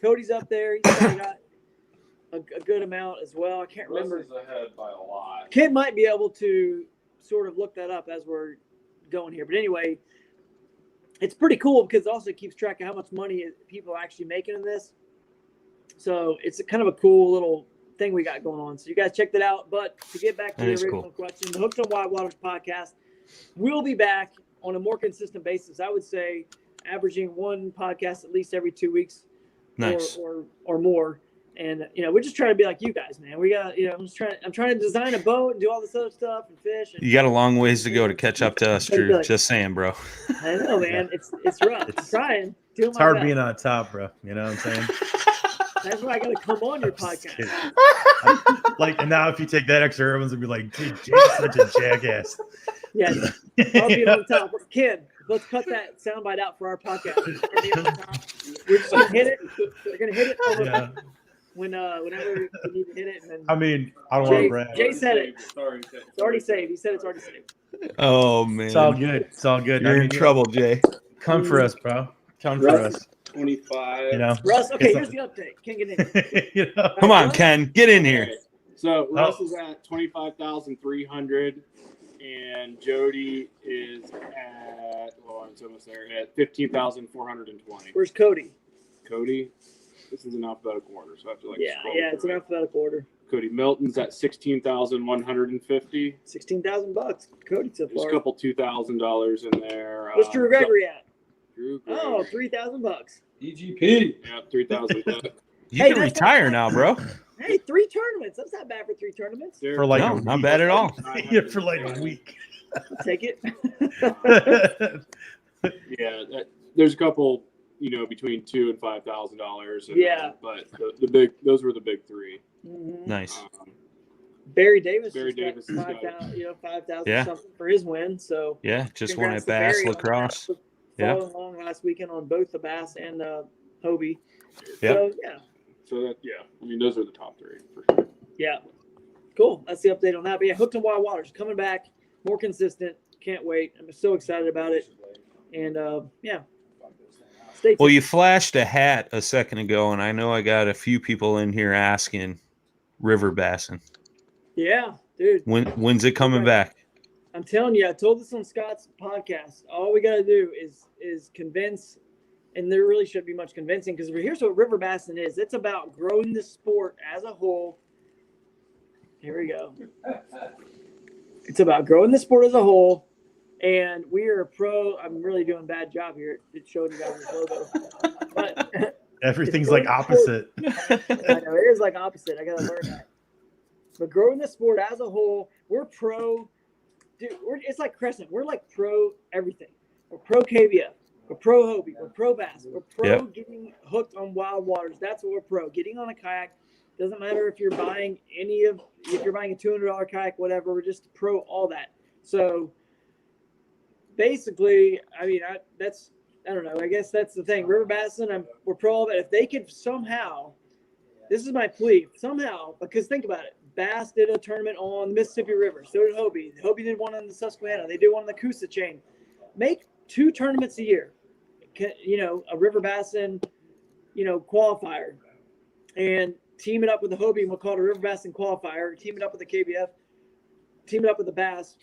Cody's up there. He's probably got a good amount as well. I can't remember. Russ is ahead by a lot. Ken might be able to sort of look that up as we're going here. But anyway, it's pretty cool because it also keeps track of how much money people are actually making in this. So it's kind of a cool little thing we got going on. So you guys check that out. But to get back to the original question, the Hooked on Wild Waters podcast will be back on a more consistent basis. I would say averaging one podcast at least every 2 weeks, nice, or more. And we're just trying to be like you guys, man. We got I'm trying to design a boat and do all this other stuff and fish. And, you got a long ways to go to catch up to us, Drew. Just saying, bro. I know, man. It's rough. I'm trying. It's hard being on top, bro. You know what I'm saying? That's why I got to come on your podcast. And now if you take that extra, everyone's gonna be like, dude, Jay's such a jackass. Yeah, I'll be on top. Ken, let's cut that soundbite out for our podcast. We're just gonna hit it. We're gonna hit it whenever we need to hit it. And then I mean, I don't want to brag. Jay said it. It's already saved. He said it's already saved. Oh man, it's all good. It's all good. You're in trouble, Jay. Come for us, bro. Come for us. 25. Russ, okay, here's the update. Ken, get in. Come on, Ken, get in here. So Russ is at 25,300, and Jody is at it's almost there at 15,420. Where's Cody? Cody, this is an alphabetical order, so I have to it's an alphabetical order. Cody Milton's at 16,150. $16,000. Cody so far. There's a couple $2,000 in there. What's Drew Gregory at? Drew Gregory. Oh, $3,000. EGP. Yep, 3,000. You can retire now, bro. Hey, 3 tournaments. That's not bad for 3 tournaments. For like no, not bad at all. Yeah, for like a week. I'll take it. Yeah, there's a couple, between $2,000 and $5,000. Yeah, but those were the big 3. Mm-hmm. Nice. Barry Davis got 5,000 something for his win. So yeah, just won at Bass Lacrosse. Following along last weekend on both the Bass and Hobie. Yeah. So yeah. So those are the top 3 for sure. Yeah. Cool. That's the update on that. But yeah, Hooked on Wild Waters coming back, more consistent. Can't wait. I'm so excited about it. And stay tuned. Well, you flashed a hat a second ago, and I know I got a few people in here asking river bassing. Yeah, dude. When's it coming back? I'm telling you, I told this on Scott's podcast. All we got to do is convince, and there really shouldn't be much convincing, because here's what river bassing is. It's about growing the sport as a whole. Here we go. It's about growing the sport as a whole, and we are pro. I'm really doing a bad job here. It showed you guys the logo. But everything's like opposite. I know, it is like opposite. I got to learn that. But growing the sport as a whole, we're pro. Dude, it's like Crescent. We're like pro everything. We're pro KBF. We're pro Hobie. We're pro Bass. We're pro getting hooked on wild waters. That's what we're pro. Getting on a kayak. Doesn't matter if you're buying if you're buying a $200 kayak, whatever. We're just pro all that. So basically, I mean, I don't know. I guess that's the thing. River bassing, we're pro all that. If they could somehow, this is my plea, somehow, because think about it. Bass did a tournament on the Mississippi River. So did Hobie. Hobie did one on the Susquehanna. They did one on the Coosa chain. Make 2 tournaments a year. A river bassin, qualifier, and team it up with the Hobie, and we'll call it a river bassin qualifier. Team it up with the KBF. Team it up with the Bass.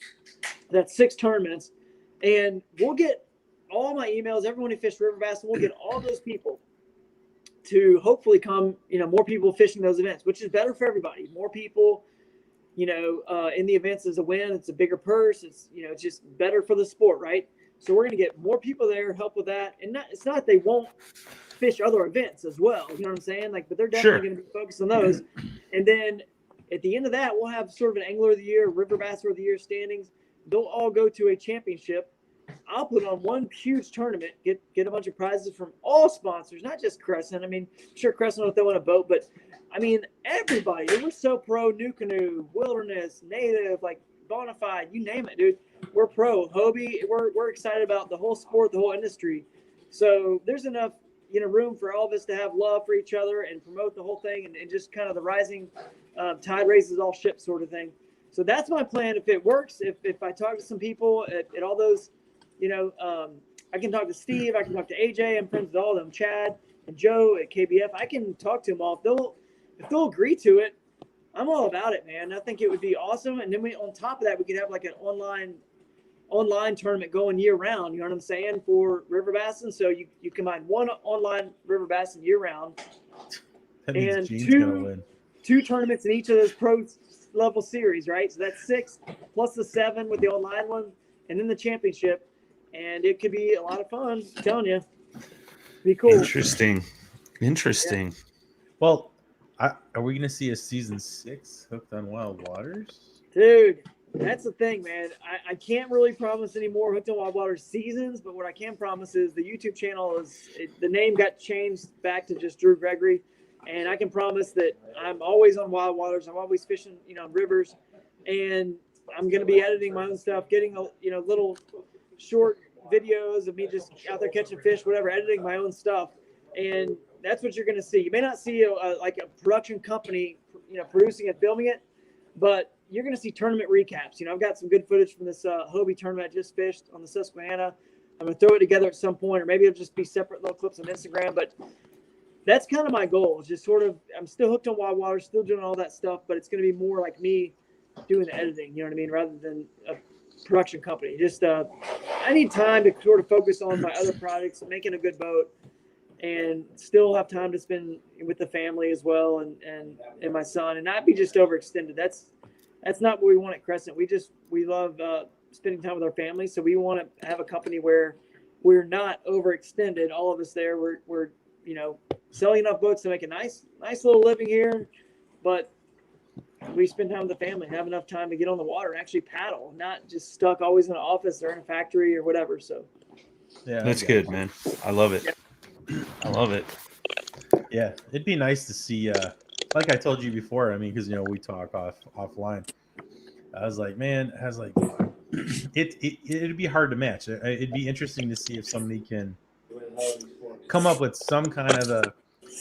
That's 6 tournaments, and we'll get all my emails. Everyone who fished river bassin, we'll get all those people to hopefully come, more people fishing those events, which is better for everybody. More people, in the events is a win. It's a bigger purse. It's, it's just better for the sport, right? So we're going to get more people there, help with that. And it's not that they won't fish other events as well. You know what I'm saying? But they're definitely going to be focused on those. And then at the end of that, we'll have sort of an Angler of the Year, River Basser of the Year standings. they'll all go to a championship. I'll put on one huge tournament, get a bunch of prizes from all sponsors, not just Crescent. I mean, sure, Crescent will throw in a boat, but I mean, everybody. We're so pro. New Canoe, Wilderness, Native, like Bonafide, you name it, dude. We're pro. Hobie, we're excited about the whole sport, the whole industry. So there's enough, room for all of us to have love for each other and promote the whole thing, and just kind of the rising tide raises all ships sort of thing. So that's my plan. If it works, if I talk to some people at all those, I can talk to Steve, I can talk to AJ, I'm friends with all of them, Chad and Joe at KBF. I can talk to them all. If they'll agree to it, I'm all about it, man. I think it would be awesome. And then on top of that, we could have like an online tournament going year round. You know what I'm saying? For river bassin. So you combine one online river bassin year round, That means and Gene's gonna win. two tournaments in each of those pro level series, right? So that's 6 plus the 7 with the online one, and then the championship. And it could be a lot of fun. I'm telling you, be cool. Interesting. Well, are we gonna see a season 6 Hooked on Wild Waters? Dude, that's the thing, man. I can't really promise any more Hooked on Wild Water seasons, but what I can promise is the YouTube channel the name got changed back to just Drew Gregory, and I can promise that I'm always on Wild Waters. I'm always fishing, rivers, and I'm gonna be editing my own stuff, getting little short videos of me just out there catching fish, whatever, editing my own stuff, and that's what you're gonna see. You may not see like a production company, producing and filming it, but you're going to see tournament recaps. I've got some good footage from this Hobie tournament I just fished on the Susquehanna. I'm going to throw it together at some point, or maybe it'll just be separate little clips on Instagram. But that's kind of my goal. Is just sort of, I'm still hooked on Wild Water, still doing all that stuff, but it's going to be more like me doing the editing, you know what I mean, rather than a production company. Just I need time to sort of focus on my other projects, making a good boat, and still have time to spend with the family as well, and my son, and not be just overextended. That's not what we want at Crescent. We love spending time with our family. So we want to have a company where we're not overextended. All of us there, we're selling enough boats to make a nice little living here, but we spend time with the family, have enough time to get on the water and actually paddle, not just stuck always in an office or in a factory or whatever. So Yeah, That's good, man. I love it. I love it. Yeah, it'd be nice to see. Like I told you before, I mean, because we talk offline. I was like, man, it'd be hard to match. It'd be interesting to see if somebody can come up with some kind of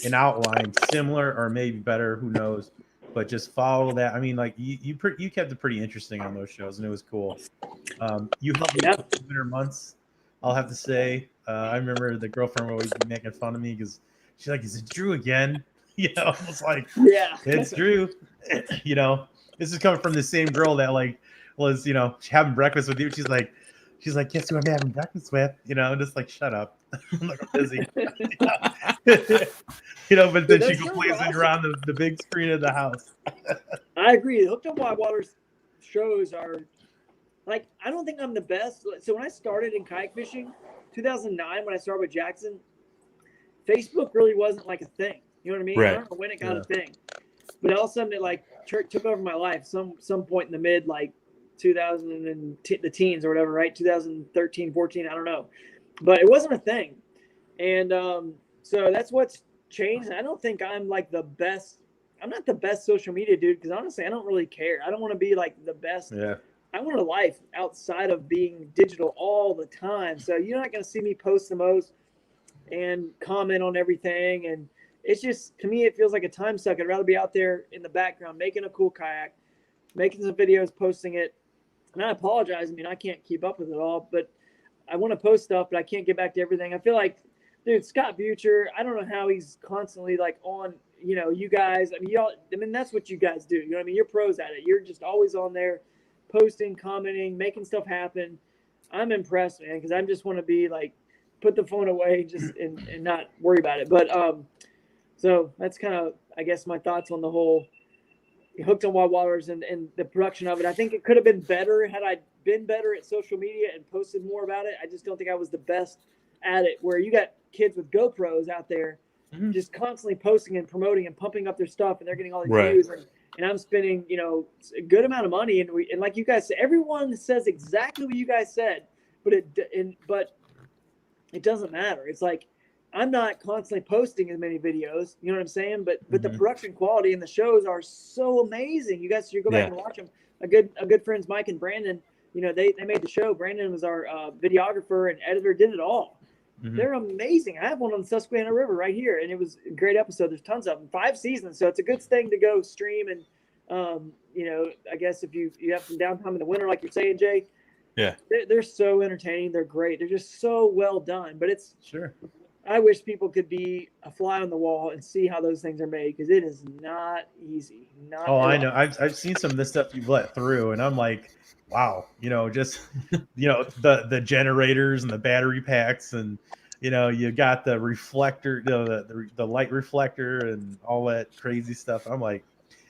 an outline similar or maybe better, who knows, but just follow that. I mean, like you kept it pretty interesting on those shows, and it was cool. You helped me with the winter months, I'll have to say. I remember the girlfriend would always be making fun of me because she's like, "Is it Drew again?" I was like, yeah, it's Drew. This is coming from the same girl that was having breakfast with you. She's like, guess who I'm having breakfast with? I'm just like, shut up. I'm like, I'm busy. But then she plays it around the big screen of the house. I agree. Hooked on Wild Waters shows are like, I don't think I'm the best. So when I started in kayak fishing, 2009, when I started with Jackson, Facebook really wasn't like a thing. You know what I mean? Right. I don't know when it got a thing, but all of a sudden it took over my life. Some point in the mid 2000 and the teens or whatever, right? 2013, 14, I don't know, but it wasn't a thing, and so that's what's changed. I don't think I'm like the best. I'm not the best social media dude because honestly, I don't really care. I don't want to be like the best. Yeah. I want a life outside of being digital all the time. So you're not going to see me post the most and comment on everything. And it's just, to me, it feels like a time suck. I'd rather be out there in the background, making a cool kayak, making some videos, posting it. And I apologize. I mean, I can't keep up with it all, but I want to post stuff, but I can't get back to everything. I feel like, dude, Scott Butcher, I don't know how he's constantly on, you guys. I mean, that's what you guys do. You know what I mean? You're pros at it. You're just always on there posting, commenting, making stuff happen. I'm impressed, man, because I just want to be put the phone away just and not worry about it. But so that's kind of, I guess, my thoughts on the whole Hooked on Wild Waters and the production of it. I think it could have been better had I been better at social media and posted more about it. I just don't think I was the best at it, where you got kids with GoPros out there just constantly posting and promoting and pumping up their stuff, and they're getting all these views. and I'm spending, a good amount of money. And like you guys said, everyone says exactly what you guys said, but it doesn't matter. It's like, I'm not constantly posting as many videos, you know what I'm saying? But the production quality and the shows are so amazing. You guys should go back and watch them. A good friends, Mike and Brandon, they made the show. Brandon was our videographer and editor, did it all. They're amazing. I have one on the Susquehanna River right here, and it was a great episode. There's tons of them, 5 seasons, so it's a good thing to go stream. And I guess if you have some downtime in the winter, like you're saying, Jay, they're so entertaining. They're great. They're just so well done. But it's I wish people could be a fly on the wall and see how those things are made, because it is not easy. I know. I've seen some of the stuff you've let through, and I'm like, wow, just the generators and the battery packs, and you got the reflector, the light reflector, and all that crazy stuff. I'm like,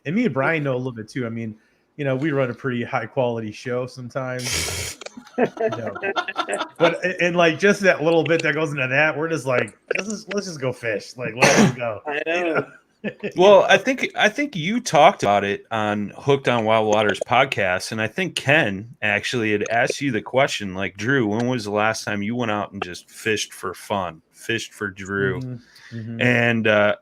and me and Brian know a little bit too. I mean, we run a pretty high quality show sometimes. But and like just that little bit that goes into that, we're just like, let's just go fish. Like, let's just go. I know. Well, I think you talked about it on Hooked on Wild Waters podcast, and I think Ken actually had asked you the question, like, Drew, when was the last time you went out and just fished for fun, fished for Drew? And I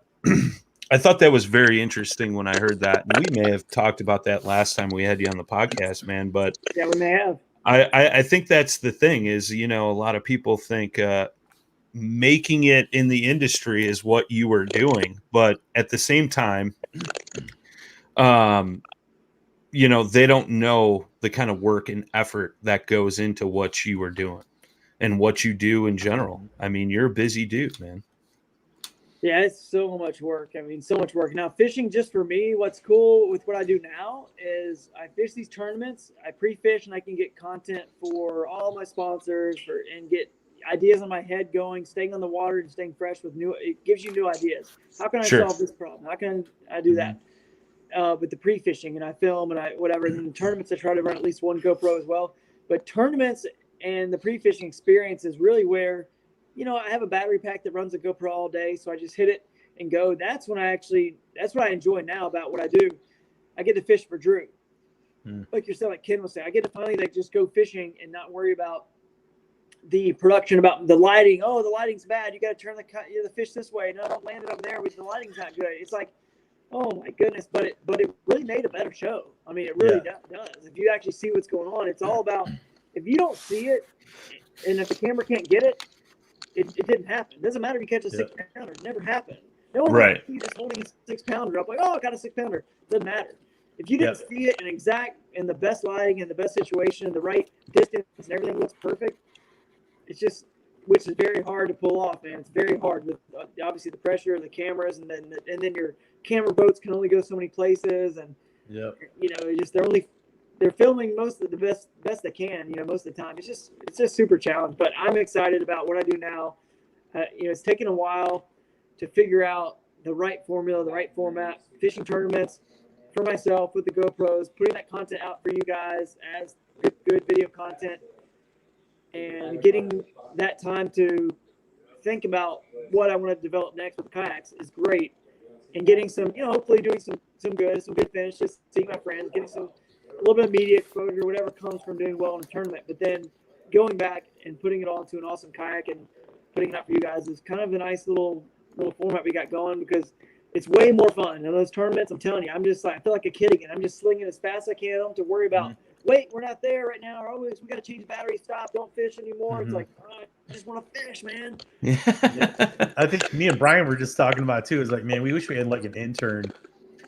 thought that was very interesting when I heard that. And we may have talked about that last time we had you on the podcast, man. But yeah, we may have. I think that's the thing is, a lot of people think making it in the industry is what you were doing. But at the same time, they don't know the kind of work and effort that goes into what you were doing and what you do in general. I mean, you're a busy dude, man. Yeah, it's so much work. I mean, so much work. Now, fishing, just for me, what's cool with what I do now is I fish these tournaments, I pre-fish, and I can get content for all my sponsors and get ideas in my head going, staying on the water and staying fresh with it gives you new ideas. How can I solve this problem? How can I do that? With the pre-fishing, and I film and whatever. And in the tournaments, I try to run at least one GoPro as well. But tournaments and the pre-fishing experience is really where, I have a battery pack that runs a GoPro all day, so I just hit it and go. That's what I enjoy now about what I do. I get to fish for Drew. Like you're saying, like Ken was saying, I get to finally just go fishing and not worry about the production, about the lighting. Oh, the lighting's bad. You got to turn the fish this way. No, don't land it over there. The lighting's not good. It's like, oh my goodness, but it really made a better show. I mean, it really does. If you actually see what's going on, it's all about, if you don't see it, and if the camera can't get it, it didn't happen. It doesn't matter if you catch a 6-pounder. It never happened. No one you just holding a 6-pounder up like, oh, I got a 6-pounder. Doesn't matter. If you didn't see it in the best lighting and the best situation and the right distance and everything looks perfect, it's just, which is very hard to pull off, man. It's very hard with obviously the pressure of the cameras, and then your camera boats can only go so many places, and they're filming most of the best they can, most of the time. It's just super challenge. But I'm excited about what I do now. It's taken a while to figure out the right formula, the right format, fishing tournaments for myself with the GoPros, putting that content out for you guys as good video content, and getting that time to think about what I want to develop next with kayaks is great. And getting some, hopefully doing some good finish, just seeing my friends, getting a little bit of media exposure, whatever comes from doing well in a tournament. But then going back and putting it all into an awesome kayak and putting it out for you guys is kind of a nice little format we got going, because it's way more fun. And those tournaments, I'm telling you, I'm just like, I feel like a kid again. I'm just slinging as fast as I can. I don't have to worry about, wait, we're not there right now. Or always, we got to change the battery, stop, don't fish anymore. It's like, oh, I just want to fish, man. I think me and Brian were just talking about too. Is like, man, we wish we had like an intern.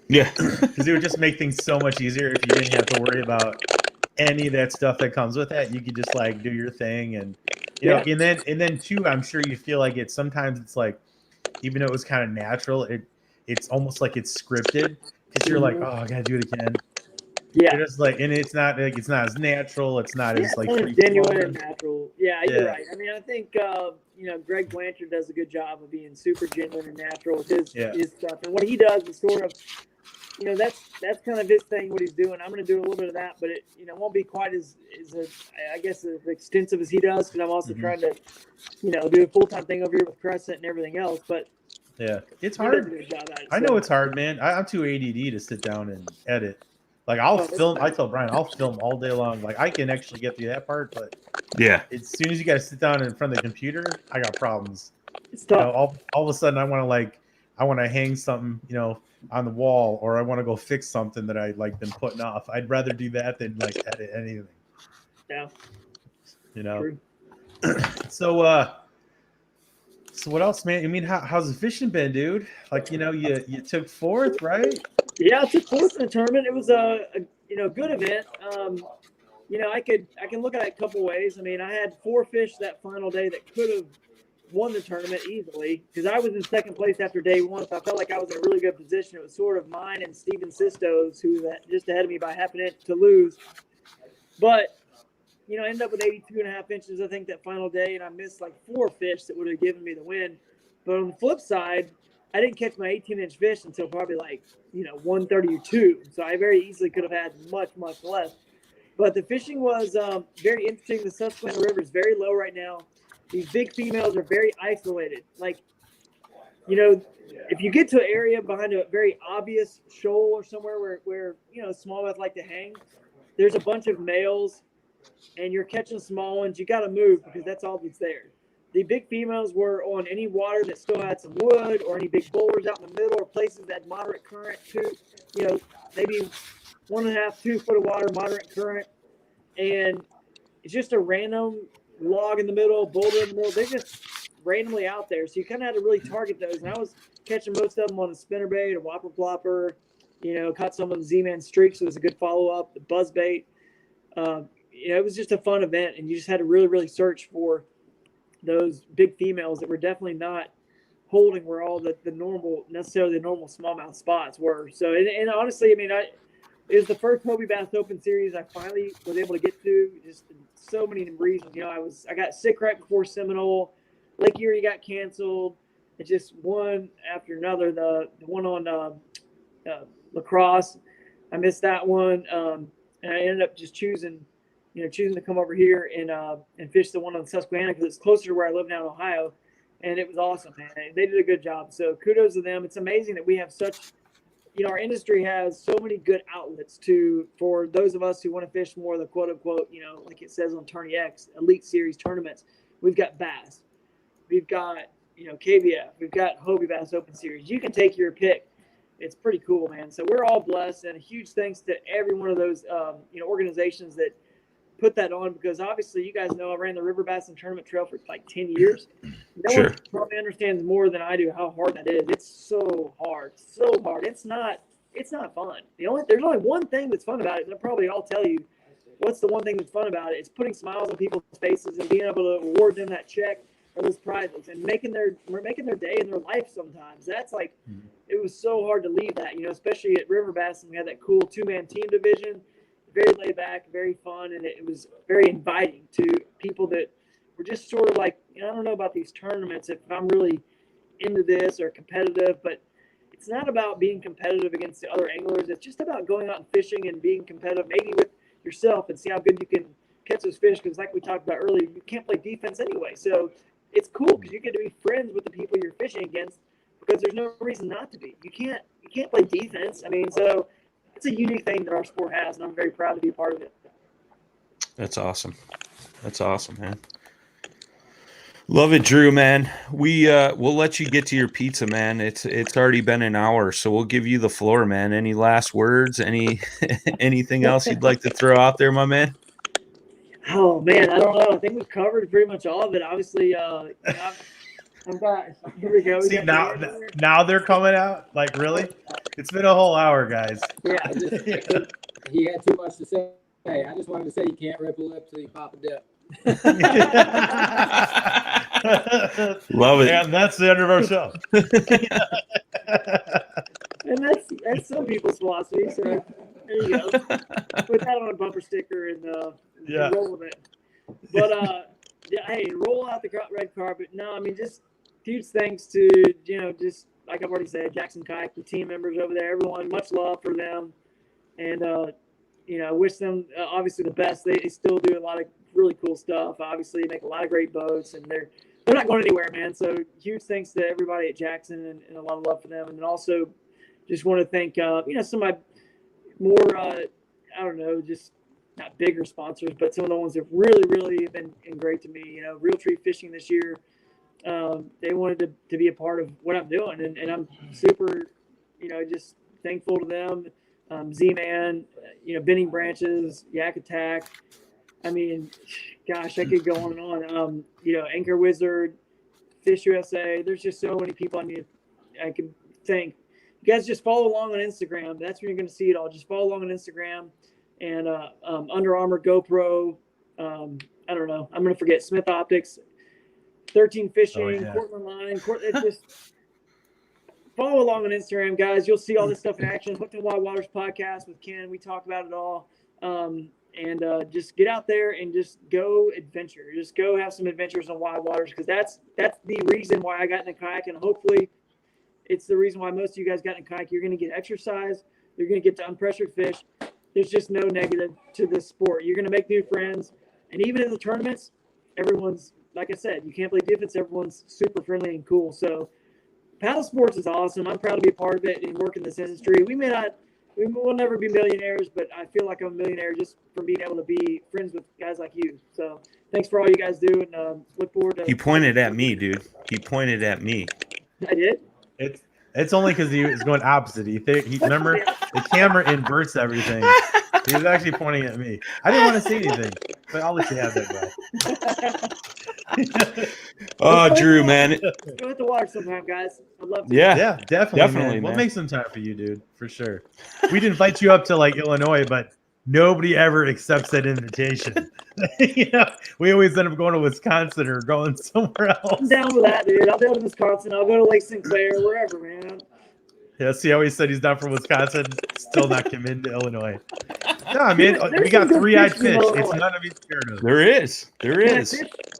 Yeah, because it would just make things so much easier if you didn't have to worry about any of that stuff that comes with that. You could just like do your thing, and and then too, I'm sure you feel like sometimes it's like, even though it was kind of natural, it's almost like it's scripted, because you're like, oh, I gotta do it again. Yeah, it's like, and it's not as natural. It's not as like genuine and natural. Yeah, you're right. I mean, I think Greg Blanchard does a good job of being super genuine and natural with his stuff, and what he does is sort of, that's kind of his thing. What he's doing, I'm going to do a little bit of that, but it won't be quite as extensive as he does, because I'm also trying to do a full-time thing over here with Crescent and everything else. But Yeah, it's He does a hard. good job at it, I so. know it's hard, man. I'm too ADD to sit down and edit. Like I'll Oh, it's film. I fine. tell Brian, I'll film all day long. Like I can actually get through that part, but Yeah. as soon as you got to sit down in front of the computer, I got problems. It's You tough. know, all of a sudden I want to hang something, on the wall, or I want to go fix something that I like been putting off. I'd rather do that than like edit anything. Yeah, You know. true. So what else, man? I mean, how's the fishing been, dude? Like, you took fourth, right? Yeah, I took fourth in the tournament. It was a good event. I can look at it a couple ways. I mean, I had 4 fish that final day that could have won the tournament easily because I was in second place after day 1, so I felt like I was in a really good position. It was sort of mine and Steven Sisto's, who was just ahead of me by half an inch, to lose. But I ended up with 82.5 inches, I think, that final day, and I missed like 4 fish that would have given me the win. But on the flip side, I didn't catch my 18-inch fish until probably 130 or 2. So I very easily could have had much, much less. But the fishing was very interesting. The Susquehanna River is very low right now. These big females are very isolated. If you get to an area behind a very obvious shoal or somewhere where smallmouth like to hang, there's a bunch of males, and you're catching small ones. You got to move because that's all that's there. The big females were on any water that still had some wood, or any big boulders out in the middle, or places that had moderate current too. Maybe 1.5, 2 foot of water, moderate current, and it's just a random log in the middle, boulder in the middle. They're just randomly out there, so you kind of had to really target those. And I was catching most of them on a spinnerbait, a whopper plopper. Caught some of the Z-Man streaks. So it was a good follow up. The buzz bait. It was just a fun event, and you just had to really, really search for those big females that were definitely not holding where all the normal smallmouth spots were. So, and honestly, I mean, it was the first Hobie Bass Open Series I finally was able to get to. Just so many reasons. I got sick right before Seminole. Lake Erie got canceled. It's just one after another. The one on Lacrosse, I missed that one, and I ended up just choosing to come over here and fish the one on Susquehanna because it's closer to where I live now in Ohio, and it was awesome, man. They did a good job. So kudos to them. It's amazing that we have such, our industry has so many good outlets for those of us who want to fish more of the quote unquote, like it says on Tourney X, Elite Series tournaments. We've got bass, we've got KBF, we've got Hobie Bass Open Series. You can take your pick. It's pretty cool, man. So we're all blessed, and a huge thanks to every one of those organizations that put that on, because obviously you guys know I ran the River Bass and Tournament Trail for like 10 years. No Sure. one probably understands more than I do how hard that is. It's so hard. It's not fun. There's only one thing that's fun about it, and I'll probably all tell you what's the one thing that's fun about it. It's putting smiles on people's faces and being able to award them that check or those prizes and making their day in their life sometimes. That's like, it was so hard to leave that, especially at River Bass, and we had that cool 2-man team division. Very laid back, very fun, and it was very inviting to people that were just sort of like, I don't know about these tournaments if I'm really into this or competitive, but it's not about being competitive against the other anglers. It's just about going out and fishing and being competitive, maybe with yourself, and see how good you can catch those fish. Because like we talked about earlier, you can't play defense anyway. So it's cool because you get to be friends with the people you're fishing against, because there's no reason not to be. You can't play defense. I mean, so it's a unique thing that our sport has, and I'm very proud to be a part of it. That's awesome. That's awesome, man. Love it, Drew, man. We'll let you get to your pizza, man. It's already been an hour, so we'll give you the floor, man. Any last words? Anything else you'd like to throw out there, my man? Oh man, I don't know. I think we've covered pretty much all of it. Obviously, I'm back. Here we go. See, now they're coming out. Like, really? It's been a whole hour, guys. Yeah. He had too much to say. Hey, I just wanted to say you can't rip a lip till you pop a dip. Love it. And that's the end of our show. And that's some people's philosophy. So there you go. Put that on a bumper sticker and roll with it. But hey, roll out the red carpet. No, I mean, just huge thanks to just like I've already said, Jackson Kike, the team members over there, everyone. Much love for them, and wish them obviously the best. They still do a lot of really cool stuff. Obviously, make a lot of great boats, and they're they're not going anywhere, man. So huge thanks to everybody at Jackson and a lot of love for them. And then also just want to thank, some of my more, I don't know, just not bigger sponsors, but some of the ones that really, really have been great to me. Real Tree Fishing this year, they wanted to be a part of what I'm doing. And I'm super, just thankful to them. Z-Man, Bending Branches, Yak Attack. I mean, gosh, I could go on and on. Anchor Wizard, Fish USA. There's just so many people I can thank. You guys just follow along on Instagram. That's where you're going to see it all. Just follow along on Instagram and Under Armour, GoPro. I don't know. I'm going to forget Smith Optics, 13 Fishing, Portland Line. It's just follow along on Instagram, guys. You'll see all this stuff in action. Hooked on Wild Waters podcast with Ken. We talk about it all. And just get out there and just go adventure. Just go have some adventures on Wild Waters, because that's the reason why I got into kayak, and hopefully it's the reason why most of you guys got into kayak. You're going to get exercise. You're going to get to unpressured fish. There's just no negative to this sport. You're going to make new friends. And even in the tournaments, everyone's, like I said, you can't play defense. Everyone's super friendly and cool. So paddle sports is awesome. I'm proud to be a part of it and work in this industry. We will never be millionaires, but I feel like I'm a millionaire just from being able to be friends with guys like you. So thanks for all you guys do, and look forward to. He pointed at me, dude. He pointed at me. I did. It's only because he was going opposite. He remember the camera inverts everything. He was actually pointing at me. I didn't want to say anything, but I'll let you have that, bro. Oh, Drew, man. Go hit the water sometime, guys. I'd love to. Yeah, definitely, man. We'll make some time for you, dude, for sure. We'd invite you up to Illinois, but nobody ever accepts that invitation. We always end up going to Wisconsin or going somewhere else. I'm down with that, dude. I'll go to Wisconsin. I'll go to Lake Sinclair, wherever, man. Yeah, see how he said he's not from Wisconsin? Still not committed to Illinois. No, man, we got three-eyed fish. It's none of these scared of. There is.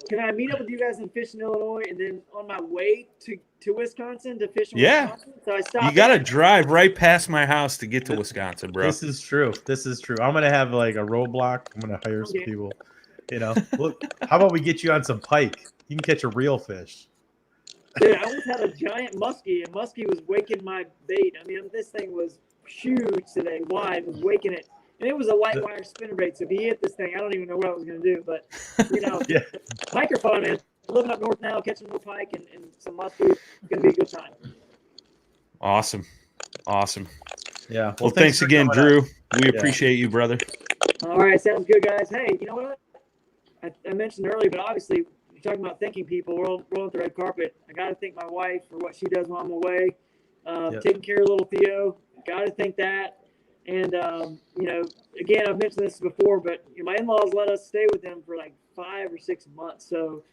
Can I meet up with you guys and fish in Illinois, and then on my way to Wisconsin to fish in Wisconsin? So I stop. You got to drive right past my house to get to Wisconsin, bro. This is true. I'm going to have a roadblock. I'm going to hire some people. Look, how about we get you on some pike? You can catch a real fish. Dude, I almost had a giant muskie, and muskie was waking my bait. I mean, this thing was huge today, wide, was waking it. And it was a light wire spinnerbait, so if he hit this thing, I don't even know what I was going to do. But, pike are fun, man. Living up north now, catching more pike and some muskie, it's going to be a good time. Awesome. Yeah. Well, thanks again, Drew. We appreciate you, brother. All right, sounds good, guys. Hey, you know what? I mentioned earlier, but obviously, you're talking about thanking people, rolling the red carpet. I got to thank my wife for what she does while I'm away, taking care of little Theo. Got to thank that. And, again, I've mentioned this before, but my in-laws let us stay with them for like 5 or 6 months. So,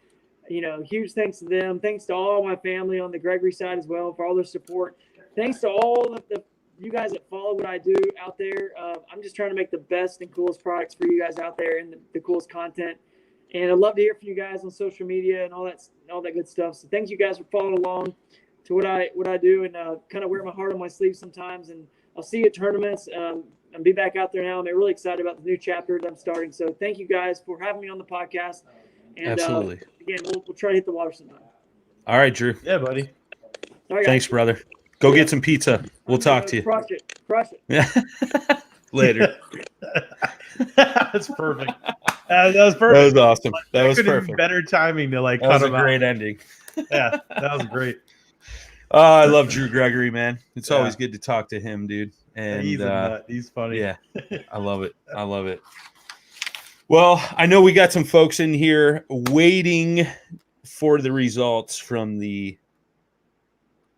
huge thanks to them. Thanks to all my family on the Gregory side as well for all their support. Thanks to all the you guys that follow what I do out there. I'm just trying to make the best and coolest products for you guys out there and the coolest content. And I'd love to hear from you guys on social media and all that good stuff. So thank you guys for following along to what I do, and kind of wear my heart on my sleeve sometimes. And I'll see you at tournaments. I'll be back out there now. I'm really excited about the new chapter that I'm starting. So thank you guys for having me on the podcast. And absolutely. Again, we'll try to hit the water sometime. All right, Drew. Yeah, buddy. All right, thanks, brother. Go get some pizza. We'll talk to you. Crush it. Yeah. Later. That's perfect. That was perfect. That was awesome. That was perfect. perfect. Better timing to that cut was a him out. great ending. Yeah, that was great. Oh, I love Drew Gregory, man. It's always good to talk to him, dude. And he's funny. Yeah, I love it. Well, I know we got some folks in here waiting for the results from the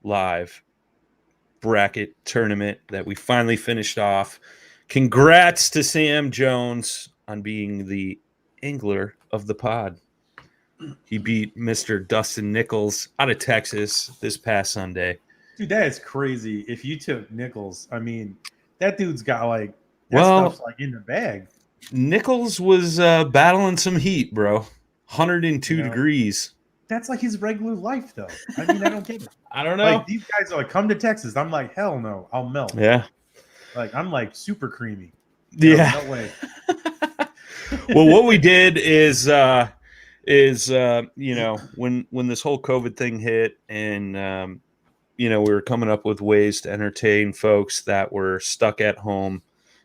live bracket tournament that we finally finished off. Congrats to Sam Jones on being the angler of the pod. He beat Mr. Dustin Nichols out of Texas this past Sunday. Dude, that is crazy. If you took Nichols, I mean, that dude's got stuff's in the bag. Nichols was battling some heat, bro. 102 degrees. That's like his regular life, though. I mean, I don't get it. I don't know. These guys are come to Texas. I'm like, hell no, I'll melt. Yeah. I'm super creamy. Yeah. No way. Well, what we did is is when this whole COVID thing hit, and we were coming up with ways to entertain folks that were stuck at home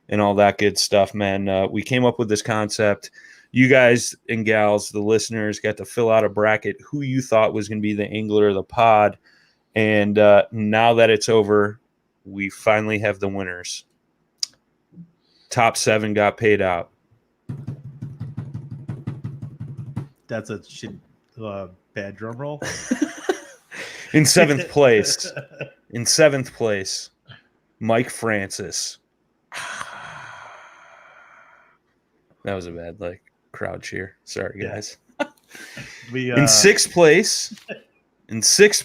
and all that good stuff, man. We came up with this concept. You guys and gals, the listeners, got to fill out a bracket who you thought was going to be the angler of the pod. And now that it's over, we finally have the winners. Top 7 got paid out. That's a bad drum roll. In 7th place, Mike Francis. That was a bad crowd cheer. Sorry, guys. In 6th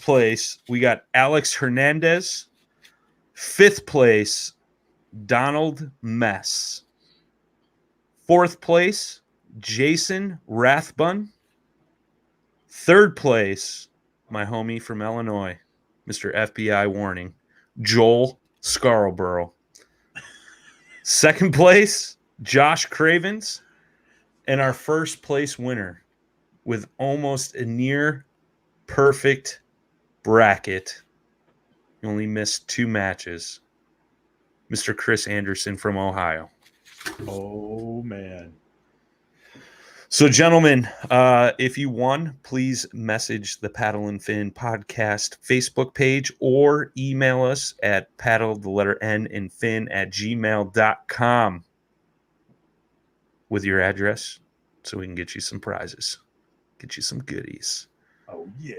place, we got Alex Hernandez. 5th place, Donald Mess. 4th place, Jason Rathbun. 3rd place, my homie from Illinois, Mr. FBI Warning, Joel Scarborough. 2nd place, Josh Cravens. And our 1st place winner with almost a near perfect bracket. He only missed 2 matches. Mr. Chris Anderson from Ohio. Oh, man. So, gentlemen, if you won, please message the Paddle and Fin podcast Facebook page or email us at paddle_n_and_fin@gmail.com with your address so we can get you some prizes, get you some goodies. Oh, yeah.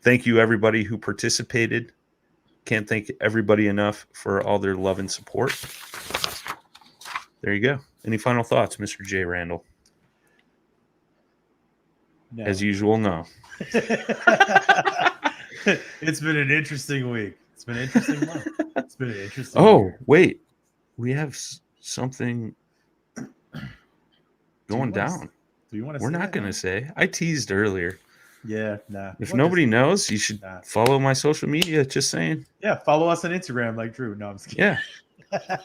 Thank you, everybody who participated. Can't thank everybody enough for all their love and support. There you go. Any final thoughts, Mr. Jay Randall? No. As usual, no. It's been an interesting week. It's been an interesting month. It's been an interesting year. Wait. We have something going down. Do you want to We're not going to say. I teased earlier. Yeah, nah. If nobody knows, you should follow my social media. Just saying. Yeah, follow us on Instagram like Drew. No, I'm just kidding. Yeah.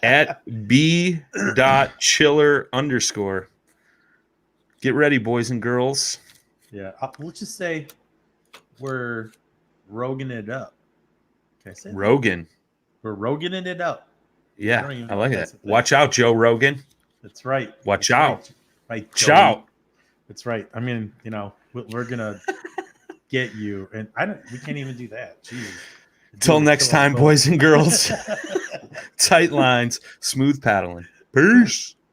At b.chiller_. Get ready, boys and girls. Yeah, let's just say we're Roganing it up. Can I say that? Rogan. We're Roganing it up. Yeah, even I know like if that. that's a thing. Watch out, Joe Rogan. That's right. Watch That's out. Right, Watch out. That's right. I mean, we're gonna get you, and we can't even do that. Jeez. Till next time, boys and girls. Tight lines, smooth paddling. Peace.